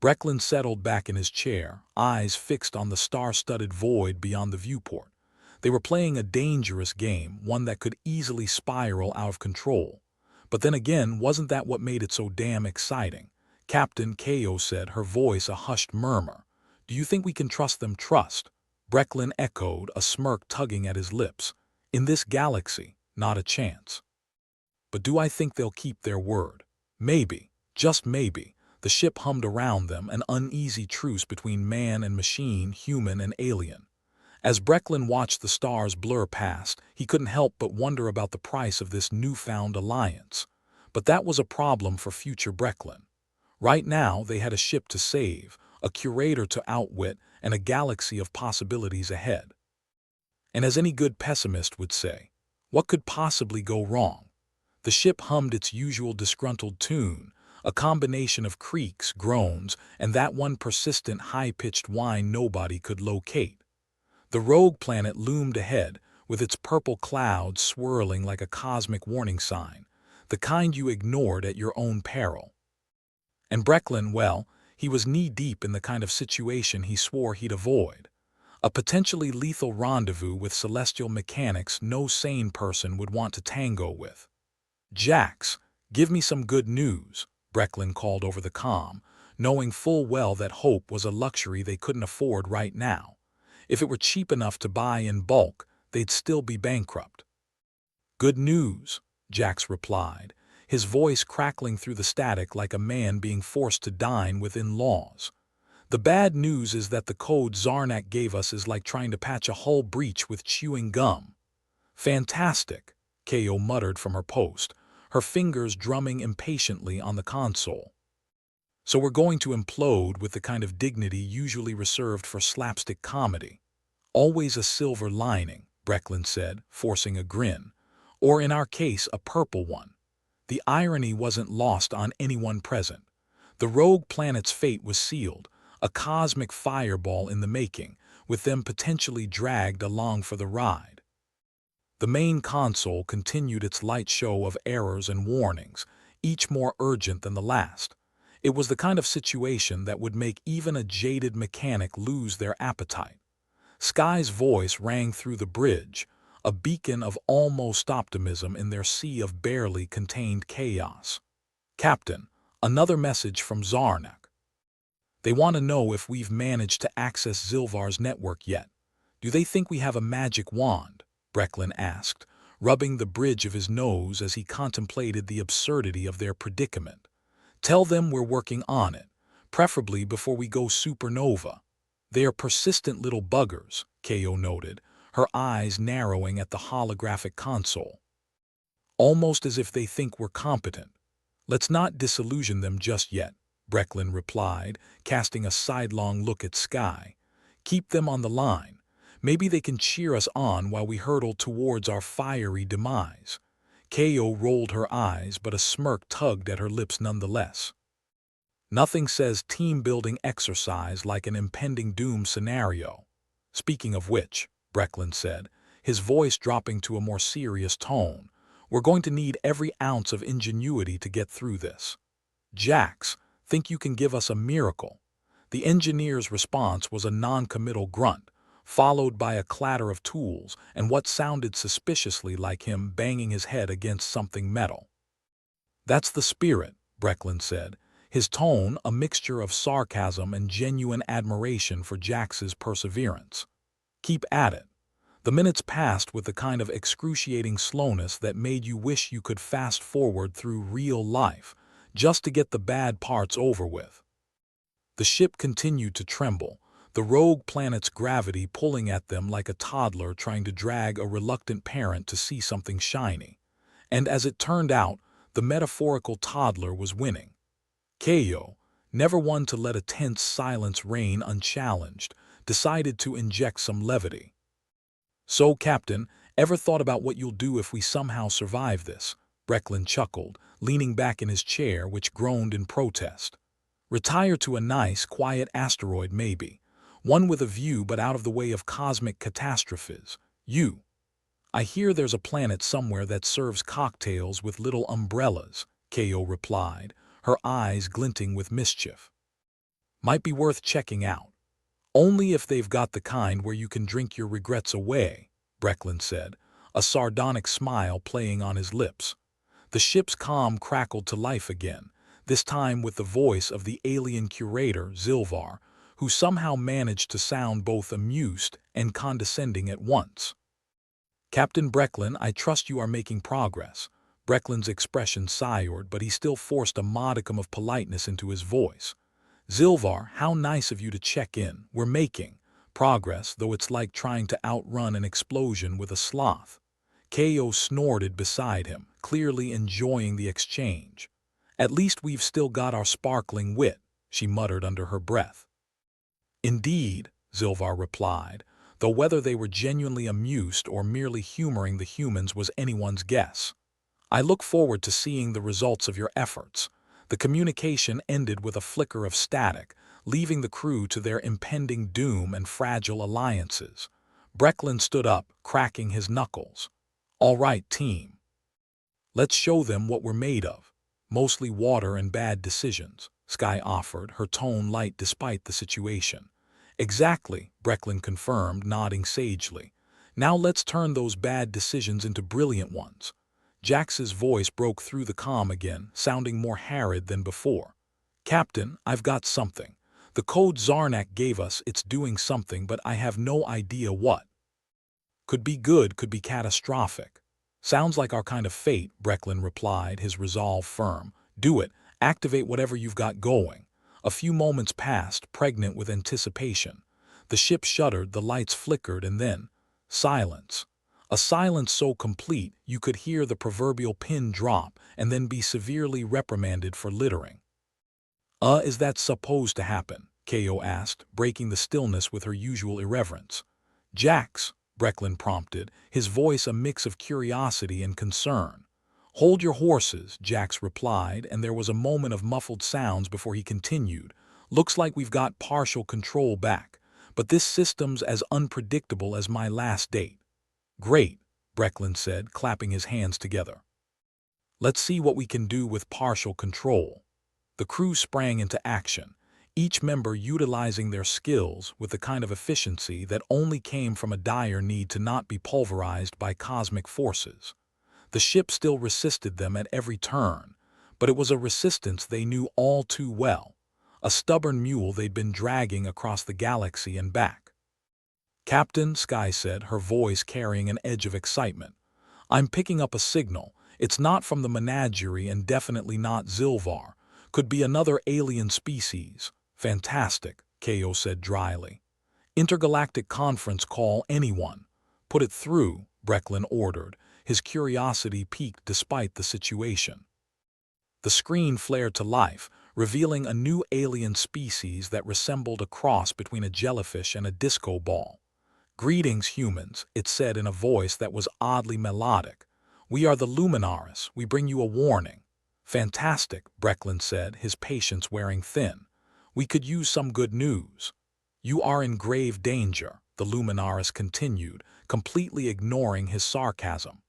Brecklin settled back in his chair, eyes fixed on the star-studded void beyond the viewport. They were playing a dangerous game, one that could easily spiral out of control. But then again, wasn't that what made it so damn exciting? "Captain," Ko said, her voice a hushed murmur. "Do you think we can trust them?" "Trust?" Brecklin echoed, a smirk tugging at his lips. "In this galaxy, not a chance. But do I think they'll keep their word? Maybe, just maybe." The ship hummed around them, an uneasy truce between man and machine, human and alien. As Brecklin watched the stars blur past, he couldn't help but wonder about the price of this newfound alliance. But that was a problem for future Brecklin. Right now, they had a ship to save, a curator to outwit, and a galaxy of possibilities ahead. And as any good pessimist would say, what could possibly go wrong? The ship hummed its usual disgruntled tune, a combination of creaks, groans, and that one persistent high-pitched whine nobody could locate. The rogue planet loomed ahead, with its purple clouds swirling like a cosmic warning sign, the kind you ignored at your own peril. And Brecklin, well, he was knee-deep in the kind of situation he swore he'd avoid. A potentially lethal rendezvous with celestial mechanics no sane person would want to tango with. "Jax," "Give me some good news," Brecklin called over the comm, knowing full well that hope was a luxury they couldn't afford right now. If it were cheap enough to buy in bulk, they'd still be bankrupt. "Good news," Jax replied, his voice crackling through the static like a man being forced to dine within laws. "The bad news is that the code Zarnak gave us is like trying to patch a hull breach with chewing gum." "Fantastic," Ko muttered from her post, her fingers drumming impatiently on the console. "So we're going to implode with the kind of dignity usually reserved for slapstick comedy. Always a silver lining," Brecklin said, forcing a grin. "Or in our case, a purple one." The irony wasn't lost on anyone present. The rogue planet's fate was sealed, a cosmic fireball in the making, with them potentially dragged along for the ride. The main console continued its light show of errors and warnings, each more urgent than the last. It was the kind of situation that would make even a jaded mechanic lose their appetite. Sky's voice rang through the bridge, a beacon of almost optimism in their sea of barely contained chaos. "Captain, another message from Zarnak. They want to know if we've managed to access Zilvar's network yet. Do they think we have a magic wand?" Brecklin asked, rubbing the bridge of his nose as he contemplated the absurdity of their predicament. "Tell them we're working on it, preferably before we go supernova." "They are persistent little buggers," Ko noted, her eyes narrowing at the holographic console. "Almost as if they think we're competent." "Let's not disillusion them just yet," Brecklin replied, casting a sidelong look at Sky. "Keep them on the line. Maybe they can cheer us on while we hurtle towards our fiery demise." Ko rolled her eyes, but a smirk tugged at her lips nonetheless. "Nothing says team-building exercise like an impending doom scenario. Speaking of which," Brecklin said, his voice dropping to a more serious tone, "we're going to need every ounce of ingenuity to get through this. Jax, think you can give us a miracle?" The engineer's response was a non-committal grunt, followed by a clatter of tools and what sounded suspiciously like him banging his head against something metal. "That's the spirit," Brecklin said, his tone a mixture of sarcasm and genuine admiration for Jax's perseverance. "Keep at it." The minutes passed with the kind of excruciating slowness that made you wish you could fast forward through real life, just to get the bad parts over with. The ship continued to tremble, the rogue planet's gravity pulling at them like a toddler trying to drag a reluctant parent to see something shiny. And as it turned out, the metaphorical toddler was winning. Ko, never one to let a tense silence reign unchallenged, decided to inject some levity. "So, Captain, ever thought about what you'll do if we somehow survive this?" Brecklin chuckled, leaning back in his chair, which groaned in protest. "Retire to a nice, quiet asteroid maybe, one with a view but out of the way of cosmic catastrophes. I hear there's a planet somewhere that serves cocktails with little umbrellas," Ko replied, her eyes glinting with mischief. "Might be worth checking out. Only if they've got the kind where you can drink your regrets away," Brecklin said, a sardonic smile playing on his lips. The ship's comm crackled to life again, this time with the voice of the alien curator, Zilvar, who somehow managed to sound both amused and condescending at once. "Captain Brecklin, I trust you are making progress." Brecklin's expression soured, but he still forced a modicum of politeness into his voice. "Zilvar, how nice of you to check in. We're making progress, though it's like trying to outrun an explosion with a sloth." Ko snorted beside him, clearly enjoying the exchange. "At least we've still got our sparkling wit," she muttered under her breath. "Indeed," Zilvar replied, though whether they were genuinely amused or merely humoring the humans was anyone's guess. "I look forward to seeing the results of your efforts." The communication ended with a flicker of static, leaving the crew to their impending doom and fragile alliances. Brecklin stood up, cracking his knuckles. "All right, team. Let's show them what we're made of. Mostly water and bad decisions," Sky offered, her tone light despite the situation. "Exactly," Brecklin confirmed, nodding sagely. "Now let's turn those bad decisions into brilliant ones." Jax's voice broke through the calm again, sounding more harried than before. "Captain, I've got something. The code Zarnak gave us, it's doing something, but I have no idea what. Could be good, could be catastrophic. Sounds like our kind of fate," Brecklin replied, his resolve firm. "Do it. Activate whatever you've got going." A few moments passed, pregnant with anticipation. The ship shuddered, the lights flickered, and then silence. A silence so complete you could hear the proverbial pin drop and then be severely reprimanded for littering. Is that supposed to happen?" Ko asked, breaking the stillness with her usual irreverence. "Jax," Brecklin prompted, his voice a mix of curiosity and concern. "Hold your horses," Jax replied, and there was a moment of muffled sounds before he continued. "Looks like we've got partial control back, but this system's as unpredictable as my last date." "Great," Brecklin said, clapping his hands together. "Let's see what we can do with partial control." The crew sprang into action, each member utilizing their skills with the kind of efficiency that only came from a dire need to not be pulverized by cosmic forces. The ship still resisted them at every turn, but it was a resistance they knew all too well, a stubborn mule they'd been dragging across the galaxy and back. "Captain," Sky said, her voice carrying an edge of excitement, "I'm picking up a signal. It's not from the menagerie and definitely not Zilvar. Could be another alien species." "Fantastic," Ko said dryly. "Intergalactic conference call, anyone." "Put it through," Brecklin ordered, his curiosity piqued despite the situation. The screen flared to life, revealing a new alien species that resembled a cross between a jellyfish and a disco ball. "Greetings, humans," it said in a voice that was oddly melodic. "We are the Luminaris. We bring you a warning." "Fantastic," Brecklin said, his patience wearing thin. "We could use some good news." "You are in grave danger," the Luminaris continued, completely ignoring his sarcasm.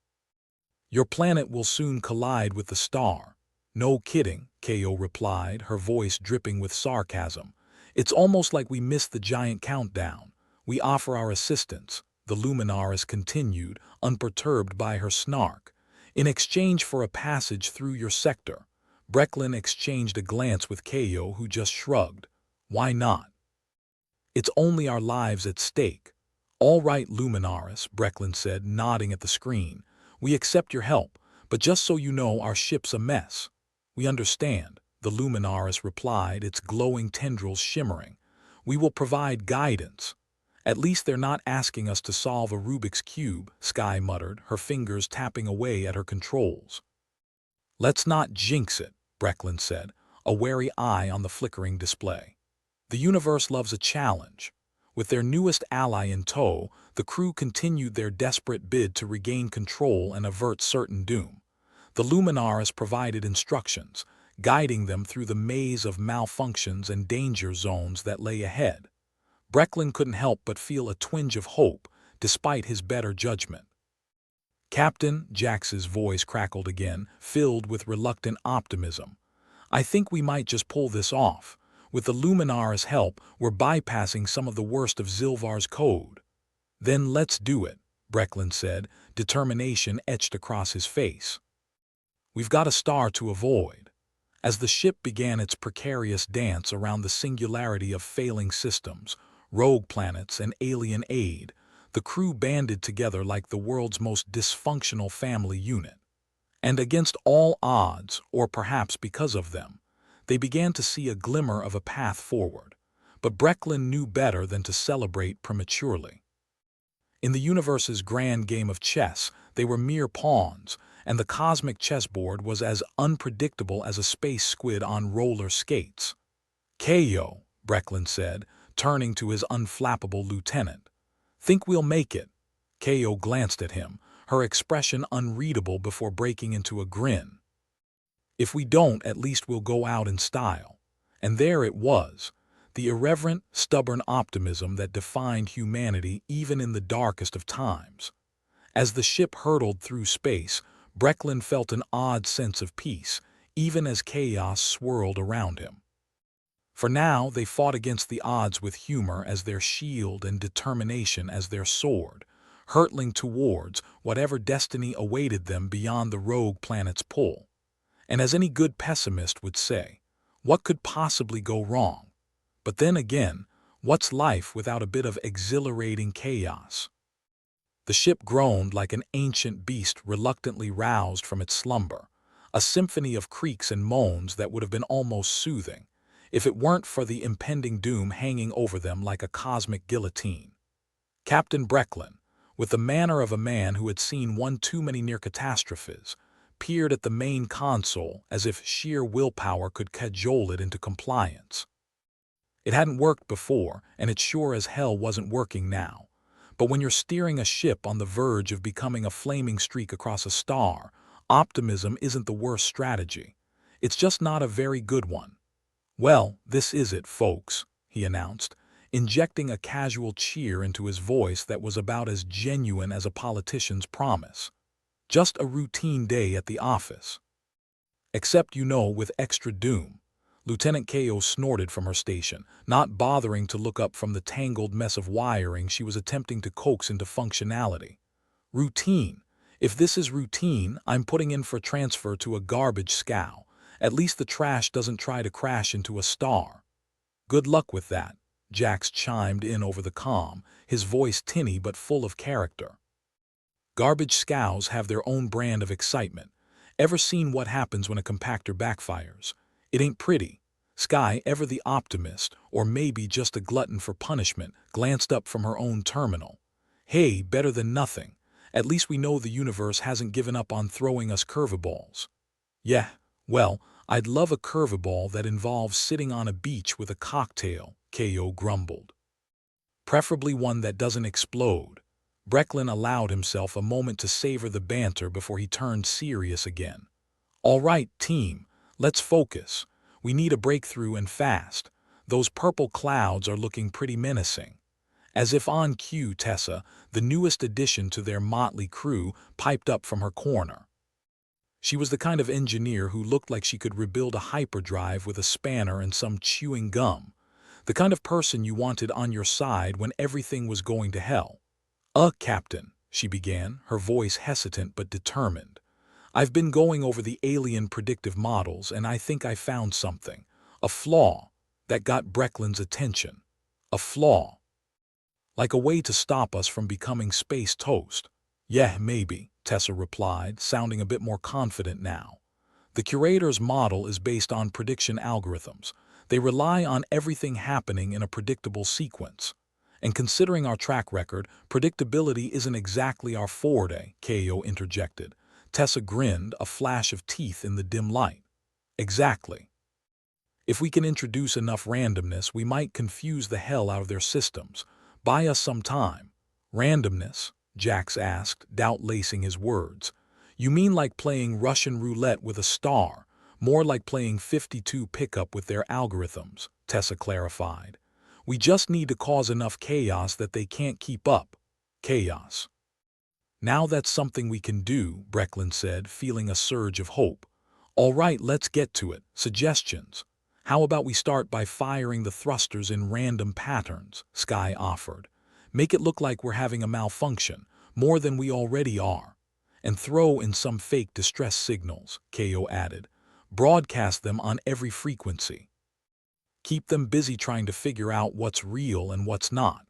"Your planet will soon collide with the star." "No kidding," Ko replied, her voice dripping with sarcasm. "It's almost like we missed the giant countdown. We offer our assistance," the Luminaris continued, unperturbed by her snark, "in exchange for a passage through your sector." Brecklin exchanged a glance with Ko, who just shrugged. "Why not? It's only our lives at stake." "All right, Luminaris," Brecklin said, nodding at the screen. "We accept your help, but just so you know, our ship's a mess." "We understand," the Luminaris replied, its glowing tendrils shimmering. "We will provide guidance." "At least they're not asking us to solve a Rubik's Cube," Sky muttered, her fingers tapping away at her controls. "Let's not jinx it," Brecklin said, a wary eye on the flickering display. "The universe loves a challenge." With their newest ally in tow, the crew continued their desperate bid to regain control and avert certain doom. The Luminaris provided instructions, guiding them through the maze of malfunctions and danger zones that lay ahead. Brecklin couldn't help but feel a twinge of hope, despite his better judgment. "Captain," Jax's voice crackled again, filled with reluctant optimism. "I think we might just pull this off. With the Luminaris' help, we're bypassing some of the worst of Zilvar's code." "Then let's do it," Brecklin said, determination etched across his face. "We've got a star to avoid." As the ship began its precarious dance around the singularity of failing systems, rogue planets, and alien aid, the crew banded together like the world's most dysfunctional family unit. And against all odds, or perhaps because of them, they began to see a glimmer of a path forward. But Brecklin knew better than to celebrate prematurely. In the universe's grand game of chess, they were mere pawns, and the cosmic chessboard was as unpredictable as a space squid on roller skates. "Ko," Brecklin said, turning to his unflappable lieutenant. "Think we'll make it?" Ko glanced at him, her expression unreadable before breaking into a grin. "If we don't, at least we'll go out in style." And there it was, the irreverent, stubborn optimism that defined humanity even in the darkest of times. As the ship hurtled through space, Brecklin felt an odd sense of peace, even as chaos swirled around him. For now, they fought against the odds with humor as their shield and determination as their sword. hurtling towards whatever destiny awaited them beyond the rogue planet's pull. And as any good pessimist would say, what could possibly go wrong? But then again, what's life without a bit of exhilarating chaos? The ship groaned like an ancient beast reluctantly roused from its slumber, a symphony of creaks and moans that would have been almost soothing, if it weren't for the impending doom hanging over them like a cosmic guillotine. Captain Brecklin, with the manner of a man who had seen one too many near catastrophes, peered at the main console as if sheer willpower could cajole it into compliance. It hadn't worked before, and it sure as hell wasn't working now. But when you're steering a ship on the verge of becoming a flaming streak across a star, optimism isn't the worst strategy. It's just not a very good one. "Well, this is it, folks," he announced, injecting a casual cheer into his voice that was about as genuine as a politician's promise. "Just a routine day at the office. Except, with extra doom." Lieutenant Ko snorted from her station, not bothering to look up from the tangled mess of wiring she was attempting to coax into functionality. "Routine. If this is routine, I'm putting in for transfer to a garbage scow. At least the trash doesn't try to crash into a star." "Good luck with that," Jax chimed in over the comm, his voice tinny but full of character. Garbage scows have their own brand of excitement. Ever seen what happens when a compactor backfires? It ain't pretty. Sky, ever the optimist, or maybe just a glutton for punishment, glanced up from her own terminal. "Hey, better than nothing. At least we know the universe hasn't given up on throwing us curveballs." "Yeah, well, I'd love a curveball that involves sitting on a beach with a cocktail," Ko grumbled. "Preferably one that doesn't explode." Brecklin allowed himself a moment to savor the banter before he turned serious again. "All right, team, let's focus. We need a breakthrough and fast. Those purple clouds are looking pretty menacing." As if on cue, Tessa, the newest addition to their motley crew, piped up from her corner. She was the kind of engineer who looked like she could rebuild a hyperdrive with a spanner and some chewing gum. The kind of person you wanted on your side when everything was going to hell. Captain," she began, her voice hesitant but determined. "I've been going over the alien predictive models, and I think I found something. A flaw that got Brecklin's attention. A flaw. Like a way to stop us from becoming space toast." "Yeah, maybe," Tessa replied, sounding a bit more confident now. "The curator's model is based on prediction algorithms. They rely on everything happening in a predictable sequence. And considering our track record, predictability isn't exactly our forte," Ko interjected. Tessa grinned, a flash of teeth in the dim light. "Exactly. If we can introduce enough randomness, we might confuse the hell out of their systems. Buy us some time." "Randomness?" Jax asked, doubt-lacing his words. "You mean like playing Russian roulette with a star? More like playing 52 pickup with their algorithms," Tessa clarified. "We just need to cause enough chaos that they can't keep up." "Chaos. Now that's something we can do," Brecklin said, feeling a surge of hope. "All right, let's get to it. Suggestions. How about we start by firing the thrusters in random patterns?" Sky offered. "Make it look like we're having a malfunction, more than we already are. And throw in some fake distress signals," Ko added. "Broadcast them on every frequency. Keep them busy trying to figure out what's real and what's not."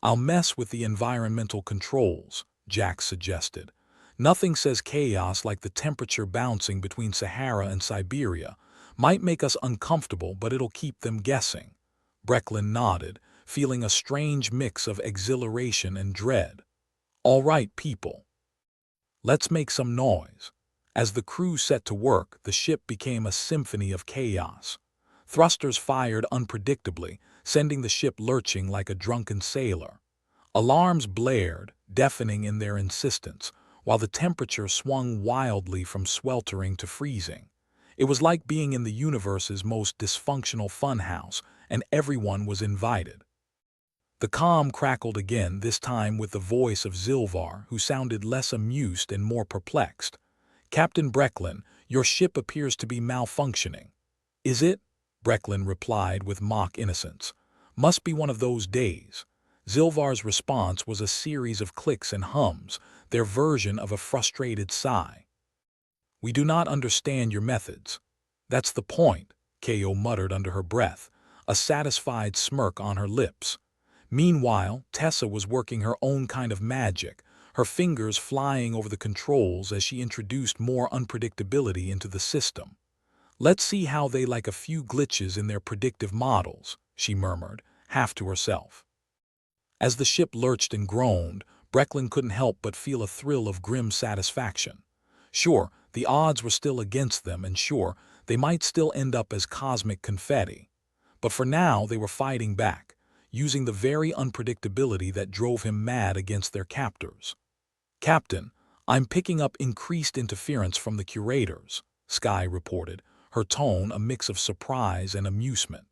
"I'll mess with the environmental controls," Jax suggested. "Nothing says chaos like the temperature bouncing between Sahara and Siberia. Might make us uncomfortable, but it'll keep them guessing." Brecklin nodded, feeling a strange mix of exhilaration and dread. "All right, people. Let's make some noise." As the crew set to work, the ship became a symphony of chaos. Thrusters fired unpredictably, sending the ship lurching like a drunken sailor. Alarms blared, deafening in their insistence, while the temperature swung wildly from sweltering to freezing. It was like being in the universe's most dysfunctional funhouse, and everyone was invited. The comm crackled again, this time with the voice of Zilvar, who sounded less amused and more perplexed. "Captain Brecklin, your ship appears to be malfunctioning." "Is it?" Brecklin replied with mock innocence. "Must be one of those days." Zilvar's response was a series of clicks and hums, their version of a frustrated sigh. "We do not understand your methods." "That's the point," Ko muttered under her breath, a satisfied smirk on her lips. Meanwhile, Tessa was working her own kind of magic, her fingers flying over the controls as she introduced more unpredictability into the system. "Let's see how they like a few glitches in their predictive models," she murmured, half to herself. As the ship lurched and groaned, Brecklin couldn't help but feel a thrill of grim satisfaction. Sure, the odds were still against them, and sure, they might still end up as cosmic confetti. But for now they were fighting back, using the very unpredictability that drove him mad against their captors. "Captain, I'm picking up increased interference from the curators," Skye reported, her tone a mix of surprise and amusement.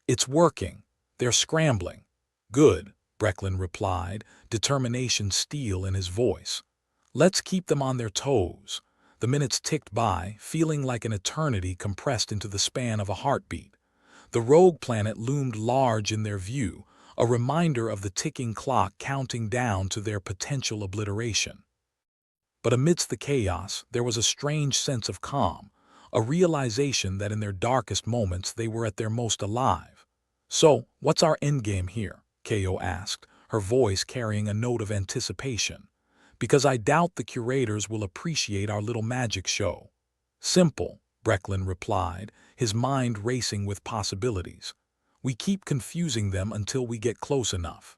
"It's working. They're scrambling." "Good," Brecklin replied, determination steel in his voice. "Let's keep them on their toes." The minutes ticked by, feeling like an eternity compressed into the span of a heartbeat. The rogue planet loomed large in their view, a reminder of the ticking clock counting down to their potential obliteration. But amidst the chaos, there was a strange sense of calm, a realization that in their darkest moments they were at their most alive. "So, what's our endgame here?" Ko asked, her voice carrying a note of anticipation. "Because I doubt the curators will appreciate our little magic show." "Simple," Brecklin replied, his mind racing with possibilities. "We keep confusing them until we get close enough.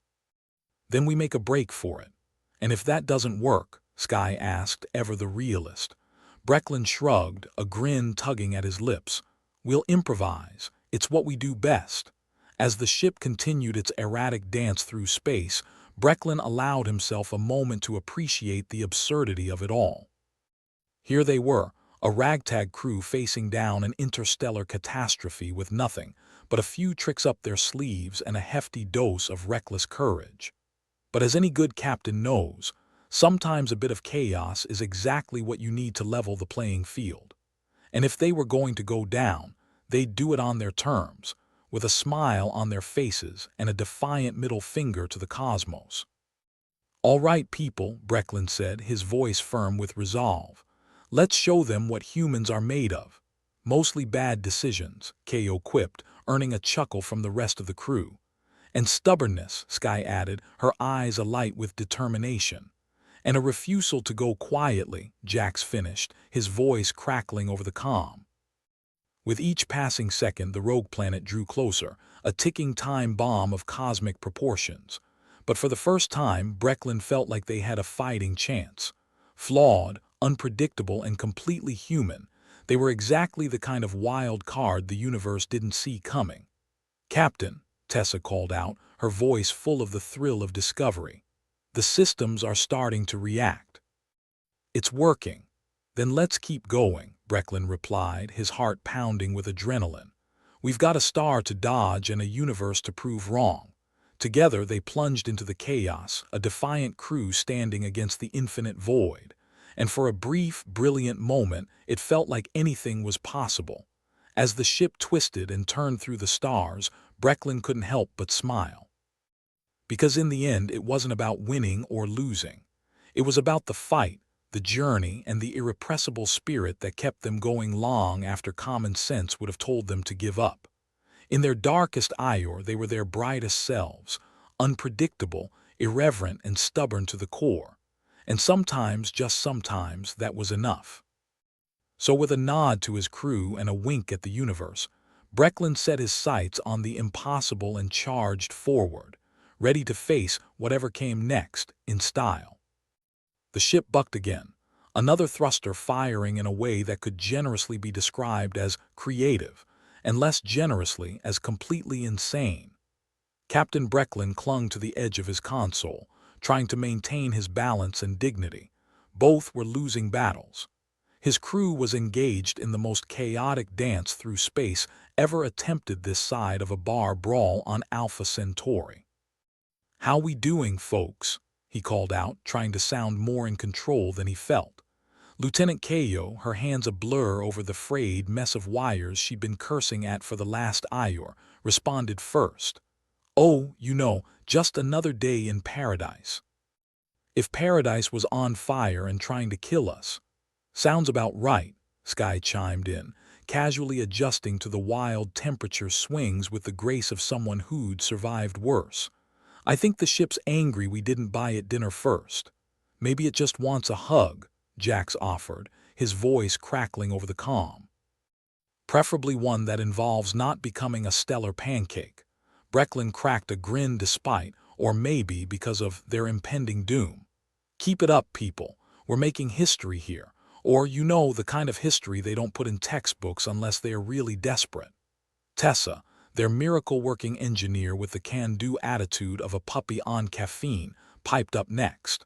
Then we make a break for it." "And if that doesn't work?" Skye asked, ever the realist. Brecklin shrugged, a grin tugging at his lips. "We'll improvise. It's what we do best." As the ship continued its erratic dance through space, Brecklin allowed himself a moment to appreciate the absurdity of it all. Here they were, a ragtag crew facing down an interstellar catastrophe with nothing but a few tricks up their sleeves and a hefty dose of reckless courage. But as any good captain knows, sometimes a bit of chaos is exactly what you need to level the playing field. And if they were going to go down, they'd do it on their terms, with a smile on their faces and a defiant middle finger to the cosmos. "All right, people," Brecklin said, his voice firm with resolve. "Let's show them what humans are made of." "Mostly bad decisions," Ko quipped, earning a chuckle from the rest of the crew. "And stubbornness," Skye added, her eyes alight with determination. "And a refusal to go quietly," Jax finished, his voice crackling over the comm. With each passing second, the rogue planet drew closer, a ticking time bomb of cosmic proportions. But for the first time, Brecklin felt like they had a fighting chance. Flawed, unpredictable, and completely human, they were exactly the kind of wild card the universe didn't see coming. "Captain," Tessa called out, her voice full of the thrill of discovery. "The systems are starting to react." "It's working." "Then let's keep going," Brecklin replied, his heart pounding with adrenaline. "We've got a star to dodge and a universe to prove wrong." Together they plunged into the chaos, a defiant crew standing against the infinite void. And for a brief, brilliant moment, it felt like anything was possible. As the ship twisted and turned through the stars, Brecklin couldn't help but smile. Because in the end, it wasn't about winning or losing. It was about the fight, the journey, and the irrepressible spirit that kept them going long after common sense would have told them to give up. In their darkest hour, they were their brightest selves, unpredictable, irreverent, and stubborn to the core. And sometimes, just sometimes, that was enough. So with a nod to his crew and a wink at the universe, Brecklin set his sights on the impossible and charged forward, ready to face whatever came next in style. The ship bucked again, another thruster firing in a way that could generously be described as creative, and less generously as completely insane. Captain Brecklin clung to the edge of his console, trying to maintain his balance and dignity. Both were losing battles. His crew was engaged in the most chaotic dance through space ever attempted this side of a bar brawl on Alpha Centauri. "How we doing, folks?" he called out, trying to sound more in control than he felt. Lieutenant Ko, her hands a blur over the frayed mess of wires she'd been cursing at for the last hour, responded first. "Oh, you know, Just another day in paradise. If paradise was on fire and trying to kill us. Sounds about right, Sky chimed in, casually adjusting to the wild temperature swings with the grace of someone who'd survived worse. I think the ship's angry we didn't buy it dinner first. Maybe it just wants a hug, Jax offered, his voice crackling over the comm. Preferably one that involves not becoming a stellar pancake. Brecklin cracked a grin despite, or maybe because of their impending doom. Keep it up, people. We're making history here. Or, you know, the kind of history they don't put in textbooks unless they are really desperate. Tessa, their miracle-working engineer with the can-do attitude of a puppy on caffeine, piped up next.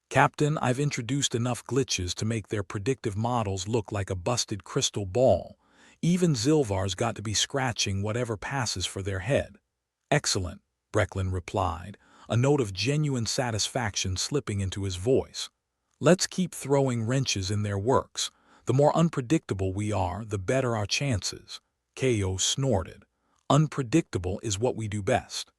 Captain, I've introduced enough glitches to make their predictive models look like a busted crystal ball. Even Zilvar's got to be scratching whatever passes for their head. Excellent, Brecklin replied, a note of genuine satisfaction slipping into his voice. Let's keep throwing wrenches in their works. The more unpredictable we are, the better our chances. Ko snorted. Unpredictable is what we do best.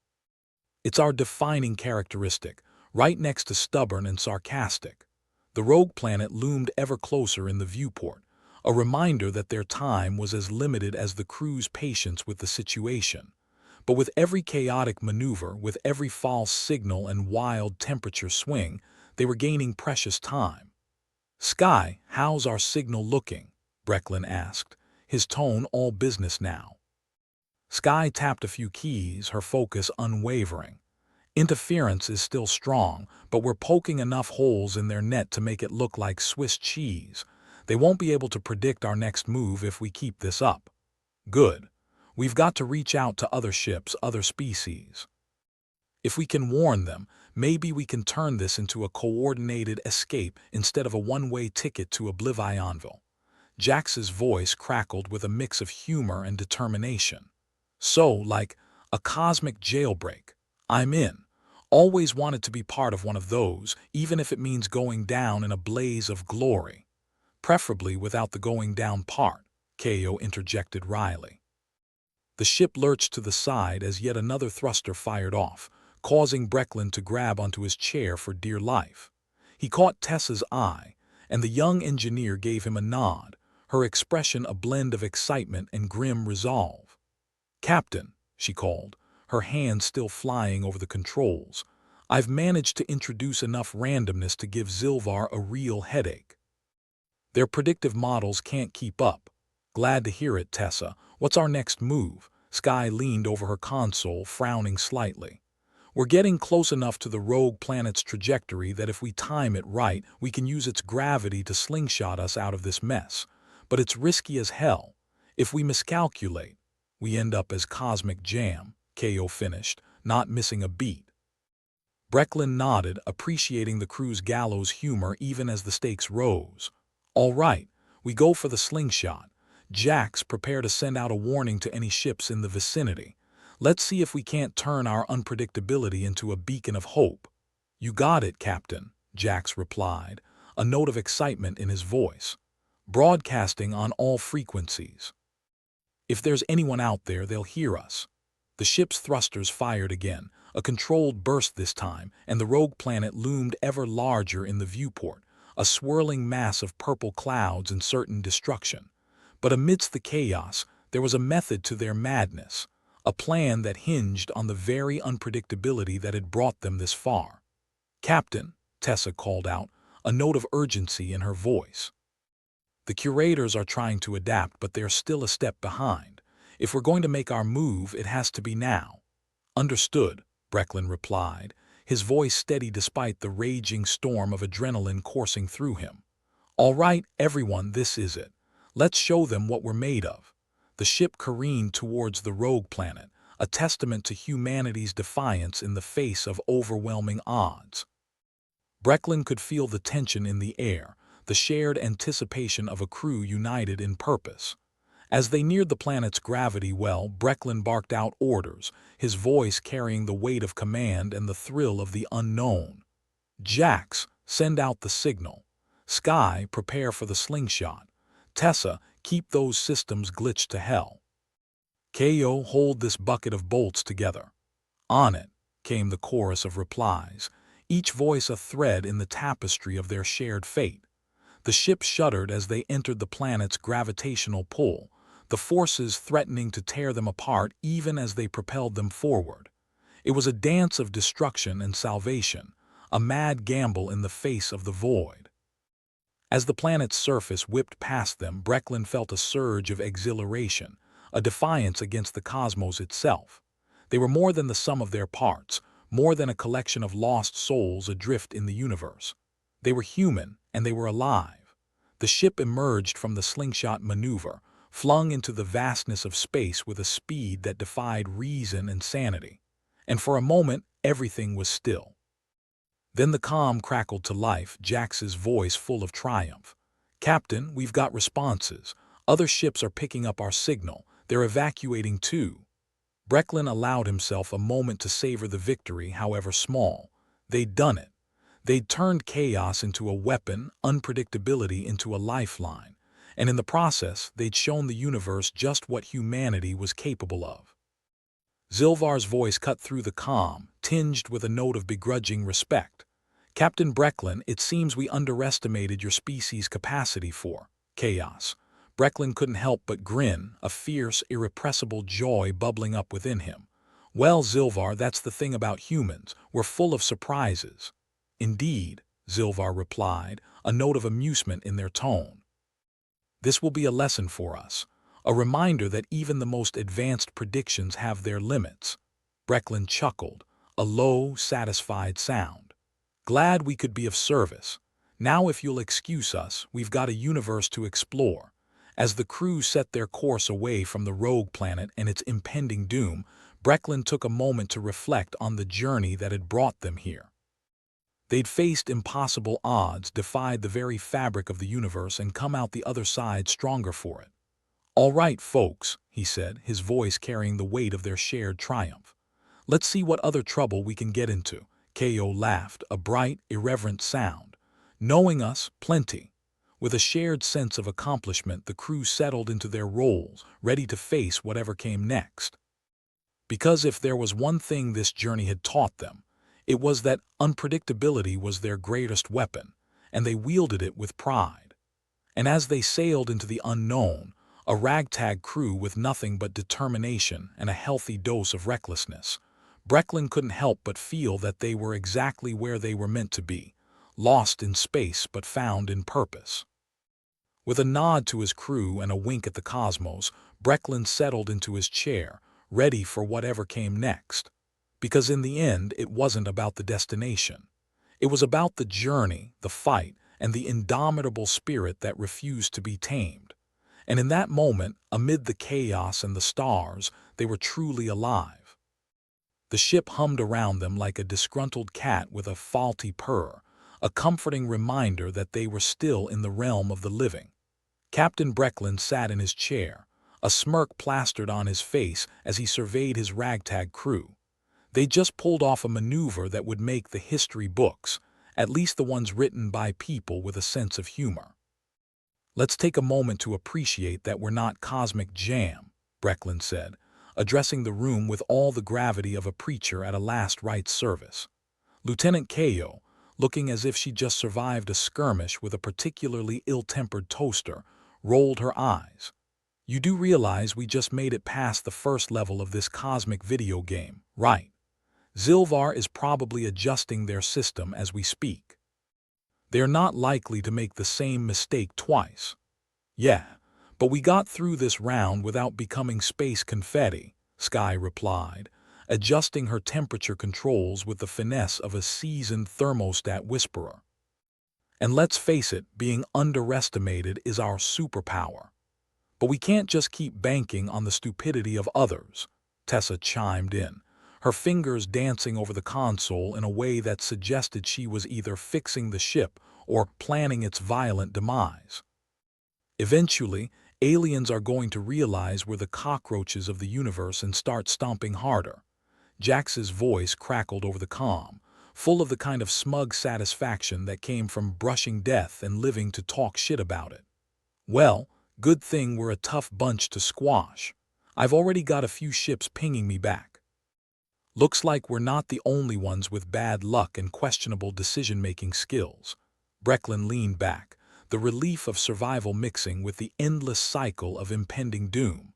It's our defining characteristic, right next to stubborn and sarcastic. The rogue planet loomed ever closer in the viewport, a reminder that their time was as limited as the crew's patience with the situation. But with every chaotic maneuver, with every false signal and wild temperature swing, they were gaining precious time. Sky, how's our signal looking? Brecklin asked, his tone all business now. Sky tapped a few keys, her focus unwavering. Interference is still strong, but we're poking enough holes in their net to make it look like Swiss cheese. They won't be able to predict our next move if we keep this up. Good. We've got to reach out to other ships, other species. If we can warn them, maybe we can turn this into a coordinated escape instead of a one-way ticket to Oblivionville. Jax's voice crackled with a mix of humor and determination. So, like a cosmic jailbreak. I'm in. Always wanted to be part of one of those, even if it means going down in a blaze of glory. Preferably without the going down part, Ko interjected wryly. The ship lurched to the side as yet another thruster fired off, causing Brecklin to grab onto his chair for dear life. He caught Tessa's eye, and the young engineer gave him a nod, her expression a blend of excitement and grim resolve. Captain, she called, her hand still flying over the controls, I've managed to introduce enough randomness to give Zilvar a real headache. Their predictive models can't keep up. Glad to hear it, Tessa. What's our next move? Sky leaned over her console, frowning slightly. We're getting close enough to the rogue planet's trajectory that if we time it right, we can use its gravity to slingshot us out of this mess. But it's risky as hell. If we miscalculate, we end up as cosmic jam, Ko finished, not missing a beat. Brecklin nodded, appreciating the crew's gallows humor even as the stakes rose. All right, we go for the slingshot. Jax, prepare to send out a warning to any ships in the vicinity. Let's see if we can't turn our unpredictability into a beacon of hope. You got it, Captain, Jax replied, a note of excitement in his voice. Broadcasting on all frequencies. If there's anyone out there, they'll hear us. The ship's thrusters fired again, a controlled burst this time, and the rogue planet loomed ever larger in the viewport, a swirling mass of purple clouds and certain destruction. But amidst the chaos, there was a method to their madness, a plan that hinged on the very unpredictability that had brought them this far. Captain, Tessa called out, a note of urgency in her voice. The curators are trying to adapt, but they're still a step behind. If we're going to make our move, it has to be now. Understood, Brecklin replied, his voice steady despite the raging storm of adrenaline coursing through him. All right, everyone, this is it. Let's show them what we're made of. The ship careened towards the rogue planet, a testament to humanity's defiance in the face of overwhelming odds. Brecklin could feel the tension in the air, the shared anticipation of a crew united in purpose. As they neared the planet's gravity well, Brecklin barked out orders, his voice carrying the weight of command and the thrill of the unknown. Jax, send out the signal. Sky, prepare for the slingshot. Tessa, keep those systems glitched to hell. Ko, hold this bucket of bolts together. On it, came the chorus of replies, each voice a thread in the tapestry of their shared fate. The ship shuddered as they entered the planet's gravitational pull, the forces threatening to tear them apart even as they propelled them forward. It was a dance of destruction and salvation, a mad gamble in the face of the void. As the planet's surface whipped past them, Brecklin felt a surge of exhilaration, a defiance against the cosmos itself. They were more than the sum of their parts, more than a collection of lost souls adrift in the universe. They were human, and they were alive. The ship emerged from the slingshot maneuver, flung into the vastness of space with a speed that defied reason and sanity. And for a moment, everything was still. Then the comm crackled to life, Jax's voice full of triumph. "Captain, we've got responses. Other ships are picking up our signal. They're evacuating too." Brecklin allowed himself a moment to savor the victory, however small. They'd done it. They'd turned chaos into a weapon, unpredictability into a lifeline. And in the process, they'd shown the universe just what humanity was capable of. Zilvar's voice cut through the calm, tinged with a note of begrudging respect. "Captain Brecklin, it seems we underestimated your species' capacity for chaos." Brecklin couldn't help but grin, a fierce, irrepressible joy bubbling up within him. "Well, Zilvar, that's the thing about humans. We're full of surprises." "Indeed," Zilvar replied, a note of amusement in their tone. "This will be a lesson for us. A reminder that even the most advanced predictions have their limits." Brecklin chuckled, a low, satisfied sound. "Glad we could be of service. Now if you'll excuse us, we've got a universe to explore." As the crew set their course away from the rogue planet and its impending doom, Brecklin took a moment to reflect on the journey that had brought them here. They'd faced impossible odds, defied the very fabric of the universe, and come out the other side stronger for it. "All right, folks," he said, his voice carrying the weight of their shared triumph. "Let's see what other trouble we can get into." Ko laughed, a bright, irreverent sound. "Knowing us, plenty." With a shared sense of accomplishment, the crew settled into their roles, ready to face whatever came next. Because if there was one thing this journey had taught them, it was that unpredictability was their greatest weapon, and they wielded it with pride. And as they sailed into the unknown, a ragtag crew with nothing but determination and a healthy dose of recklessness, Brecklin couldn't help but feel that they were exactly where they were meant to be, lost in space but found in purpose. With a nod to his crew and a wink at the cosmos, Brecklin settled into his chair, ready for whatever came next. Because in the end, it wasn't about the destination. It was about the journey, the fight, and the indomitable spirit that refused to be tamed. And in that moment, amid the chaos and the stars, they were truly alive. The ship hummed around them like a disgruntled cat with a faulty purr, a comforting reminder that they were still in the realm of the living. Captain Brecklin sat in his chair, a smirk plastered on his face as he surveyed his ragtag crew. They just pulled off a maneuver that would make the history books, at least the ones written by people with a sense of humor. "Let's take a moment to appreciate that we're not cosmic jam," Brecklin said, addressing the room with all the gravity of a preacher at a last rites service. Lieutenant Ko, looking as if she just survived a skirmish with a particularly ill-tempered toaster, rolled her eyes. "You do realize we just made it past the first level of this cosmic video game, right? Zilvar is probably adjusting their system as we speak. They're not likely to make the same mistake twice." "Yeah, but we got through this round without becoming space confetti," Sky replied, adjusting her temperature controls with the finesse of a seasoned thermostat whisperer. "And let's face it, being underestimated is our superpower. But we can't just keep banking on the stupidity of others," Tessa chimed in, her fingers dancing over the console in a way that suggested she was either fixing the ship or planning its violent demise. "Eventually, aliens are going to realize we're the cockroaches of the universe and start stomping harder." Jax's voice crackled over the comm, full of the kind of smug satisfaction that came from brushing death and living to talk shit about it. "Well, good thing we're a tough bunch to squash. I've already got a few ships pinging me back." Looks like we're not the only ones with bad luck and questionable decision-making skills. Brecklin leaned back, the relief of survival mixing with the endless cycle of impending doom.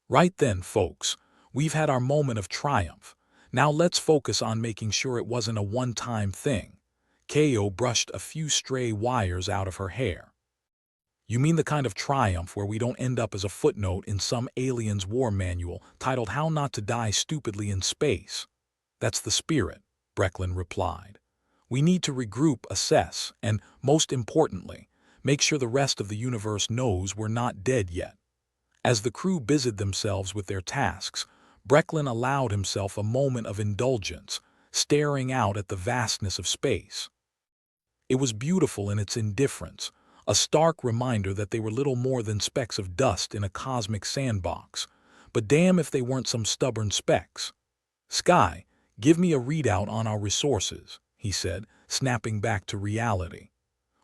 Right then, folks, we've had our moment of triumph. Now let's focus on making sure it wasn't a one-time thing. Ko brushed a few stray wires out of her hair. You mean the kind of triumph where we don't end up as a footnote in some alien's war manual titled How Not to Die Stupidly in Space? That's the spirit, Brecklin replied. We need to regroup, assess, and, most importantly, make sure the rest of the universe knows we're not dead yet. As the crew busied themselves with their tasks, Brecklin allowed himself a moment of indulgence, staring out at the vastness of space. It was beautiful in its indifference, a stark reminder that they were little more than specks of dust in a cosmic sandbox. But damn if they weren't some stubborn specks. Sky, give me a readout on our resources, he said, snapping back to reality.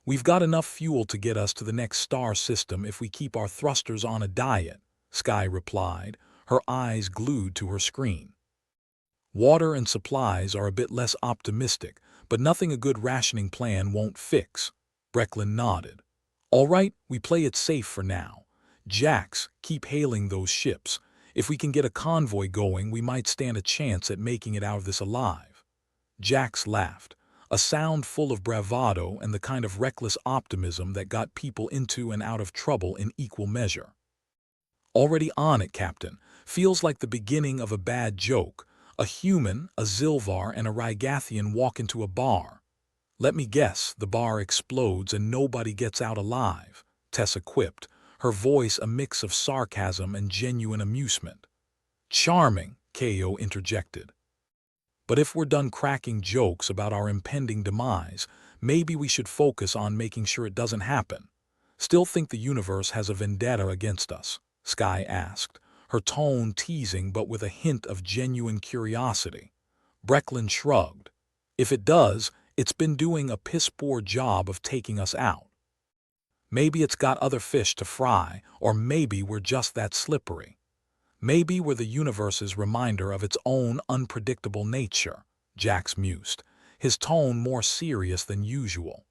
We've got enough fuel to get us to the next star system if we keep our thrusters on a diet, Sky replied, her eyes glued to her screen. Water and supplies are a bit less optimistic, but nothing a good rationing plan won't fix. Brecklin nodded. All right, we play it safe for now. Jax, keep hailing those ships. If we can get a convoy going, we might stand a chance at making it out of this alive. Jax laughed, a sound full of bravado and the kind of reckless optimism that got people into and out of trouble in equal measure. Already on it, Captain. Feels like the beginning of a bad joke. A human, a Zilvar, and a Rygathian walk into a bar. Let me guess, the bar explodes and nobody gets out alive, Tessa quipped, her voice a mix of sarcasm and genuine amusement. Charming, Ko interjected. But if we're done cracking jokes about our impending demise, maybe we should focus on making sure it doesn't happen. Still think the universe has a vendetta against us? Sky asked, her tone teasing but with a hint of genuine curiosity. Brecklin shrugged. If it does, it's been doing a piss-poor job of taking us out. Maybe it's got other fish to fry, or maybe we're just that slippery. Maybe we're the universe's reminder of its own unpredictable nature, Jax mused, his tone more serious than usual.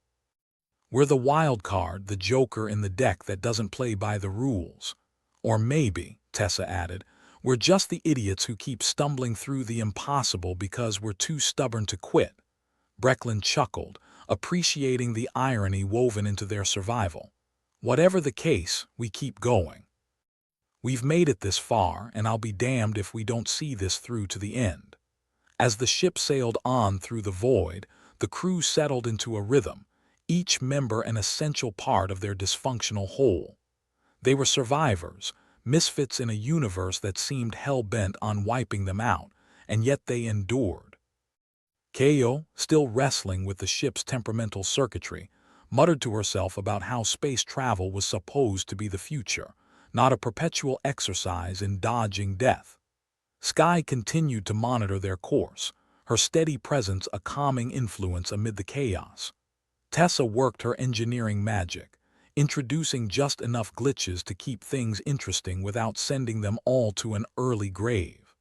We're the wild card, the joker in the deck that doesn't play by the rules. Or maybe, Tessa added, we're just the idiots who keep stumbling through the impossible because we're too stubborn to quit. Brecklin chuckled, appreciating the irony woven into their survival. Whatever the case, we keep going. We've made it this far, and I'll be damned if we don't see this through to the end. As the ship sailed on through the void, the crew settled into a rhythm, each member an essential part of their dysfunctional whole. They were survivors, misfits in a universe that seemed hell-bent on wiping them out, and yet they endured. Ko, still wrestling with the ship's temperamental circuitry, muttered to herself about how space travel was supposed to be the future, not a perpetual exercise in dodging death. Sky continued to monitor their course, her steady presence a calming influence amid the chaos. Tessa worked her engineering magic, introducing just enough glitches to keep things interesting without sending them all to an early grave.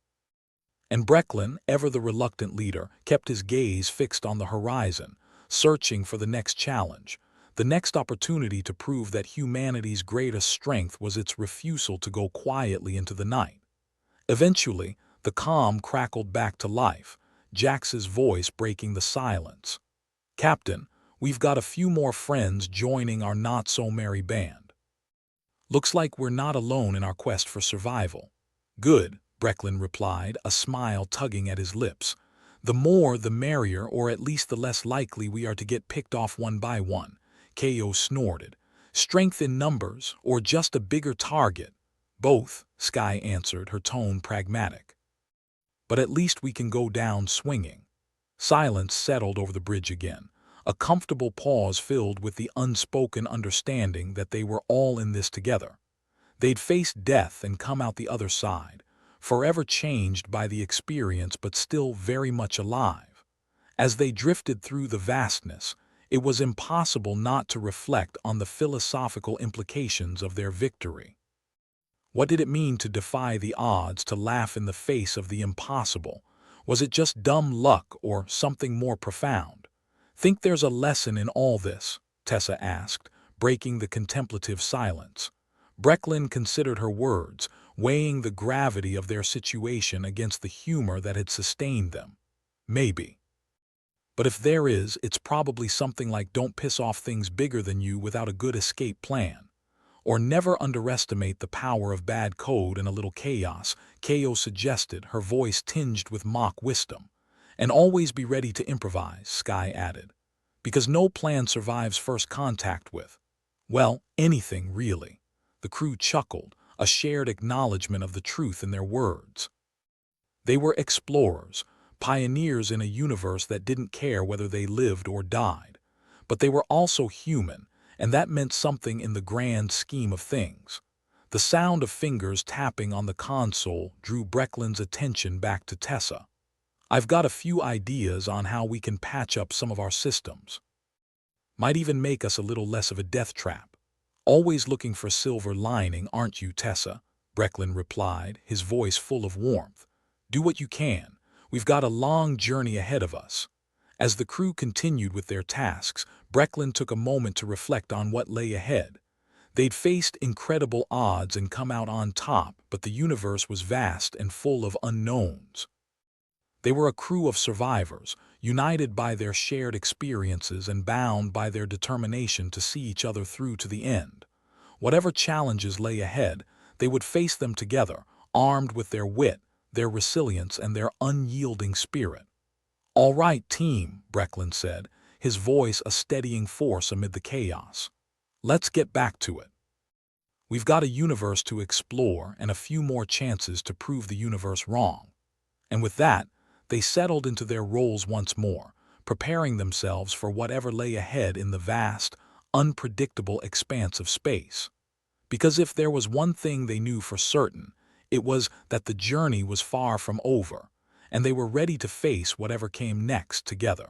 And Brecklin, ever the reluctant leader, kept his gaze fixed on the horizon, searching for the next challenge, the next opportunity to prove that humanity's greatest strength was its refusal to go quietly into the night. Eventually, the calm crackled back to life, Jax's voice breaking the silence. Captain, we've got a few more friends joining our not-so-merry band. Looks like we're not alone in our quest for survival. Good, Brecklin replied, a smile tugging at his lips. The more, the merrier, or at least the less likely we are to get picked off one by one. Ko snorted. Strength in numbers, or just a bigger target? Both, Sky answered, her tone pragmatic. But at least we can go down swinging. Silence settled over the bridge again, a comfortable pause filled with the unspoken understanding that they were all in this together. They'd faced death and come out the other side, forever changed by the experience but still very much alive. As they drifted through the vastness, it was impossible not to reflect on the philosophical implications of their victory. What did it mean to defy the odds, to laugh in the face of the impossible? Was it just dumb luck or something more profound? Think there's a lesson in all this? Tessa asked, breaking the contemplative silence. Brecklin considered her words, weighing the gravity of their situation against the humor that had sustained them. Maybe. But if there is, it's probably something like don't piss off things bigger than you without a good escape plan. Or never underestimate the power of bad code and a little chaos, Ko suggested, her voice tinged with mock wisdom. And always be ready to improvise, Sky added. Because no plan survives first contact with, well, anything really. The crew chuckled, a shared acknowledgement of the truth in their words. They were explorers, pioneers in a universe that didn't care whether they lived or died. But they were also human, and that meant something in the grand scheme of things. The sound of fingers tapping on the console drew Brecklin's attention back to Tessa. I've got a few ideas on how we can patch up some of our systems. Might even make us a little less of a death trap. Always looking for silver lining, aren't you, Tessa? Brecklin replied, his voice full of warmth. Do what you can. We've got a long journey ahead of us. As the crew continued with their tasks, Brecklin took a moment to reflect on what lay ahead. They'd faced incredible odds and come out on top, but the universe was vast and full of unknowns. They were a crew of survivors, united by their shared experiences and bound by their determination to see each other through to the end. Whatever challenges lay ahead, they would face them together, armed with their wit, their resilience, and their unyielding spirit. All right, team, Brecklin said, his voice a steadying force amid the chaos. Let's get back to it. We've got a universe to explore and a few more chances to prove the universe wrong. And with that, they settled into their roles once more, preparing themselves for whatever lay ahead in the vast, unpredictable expanse of space. Because if there was one thing they knew for certain, it was that the journey was far from over, and they were ready to face whatever came next together.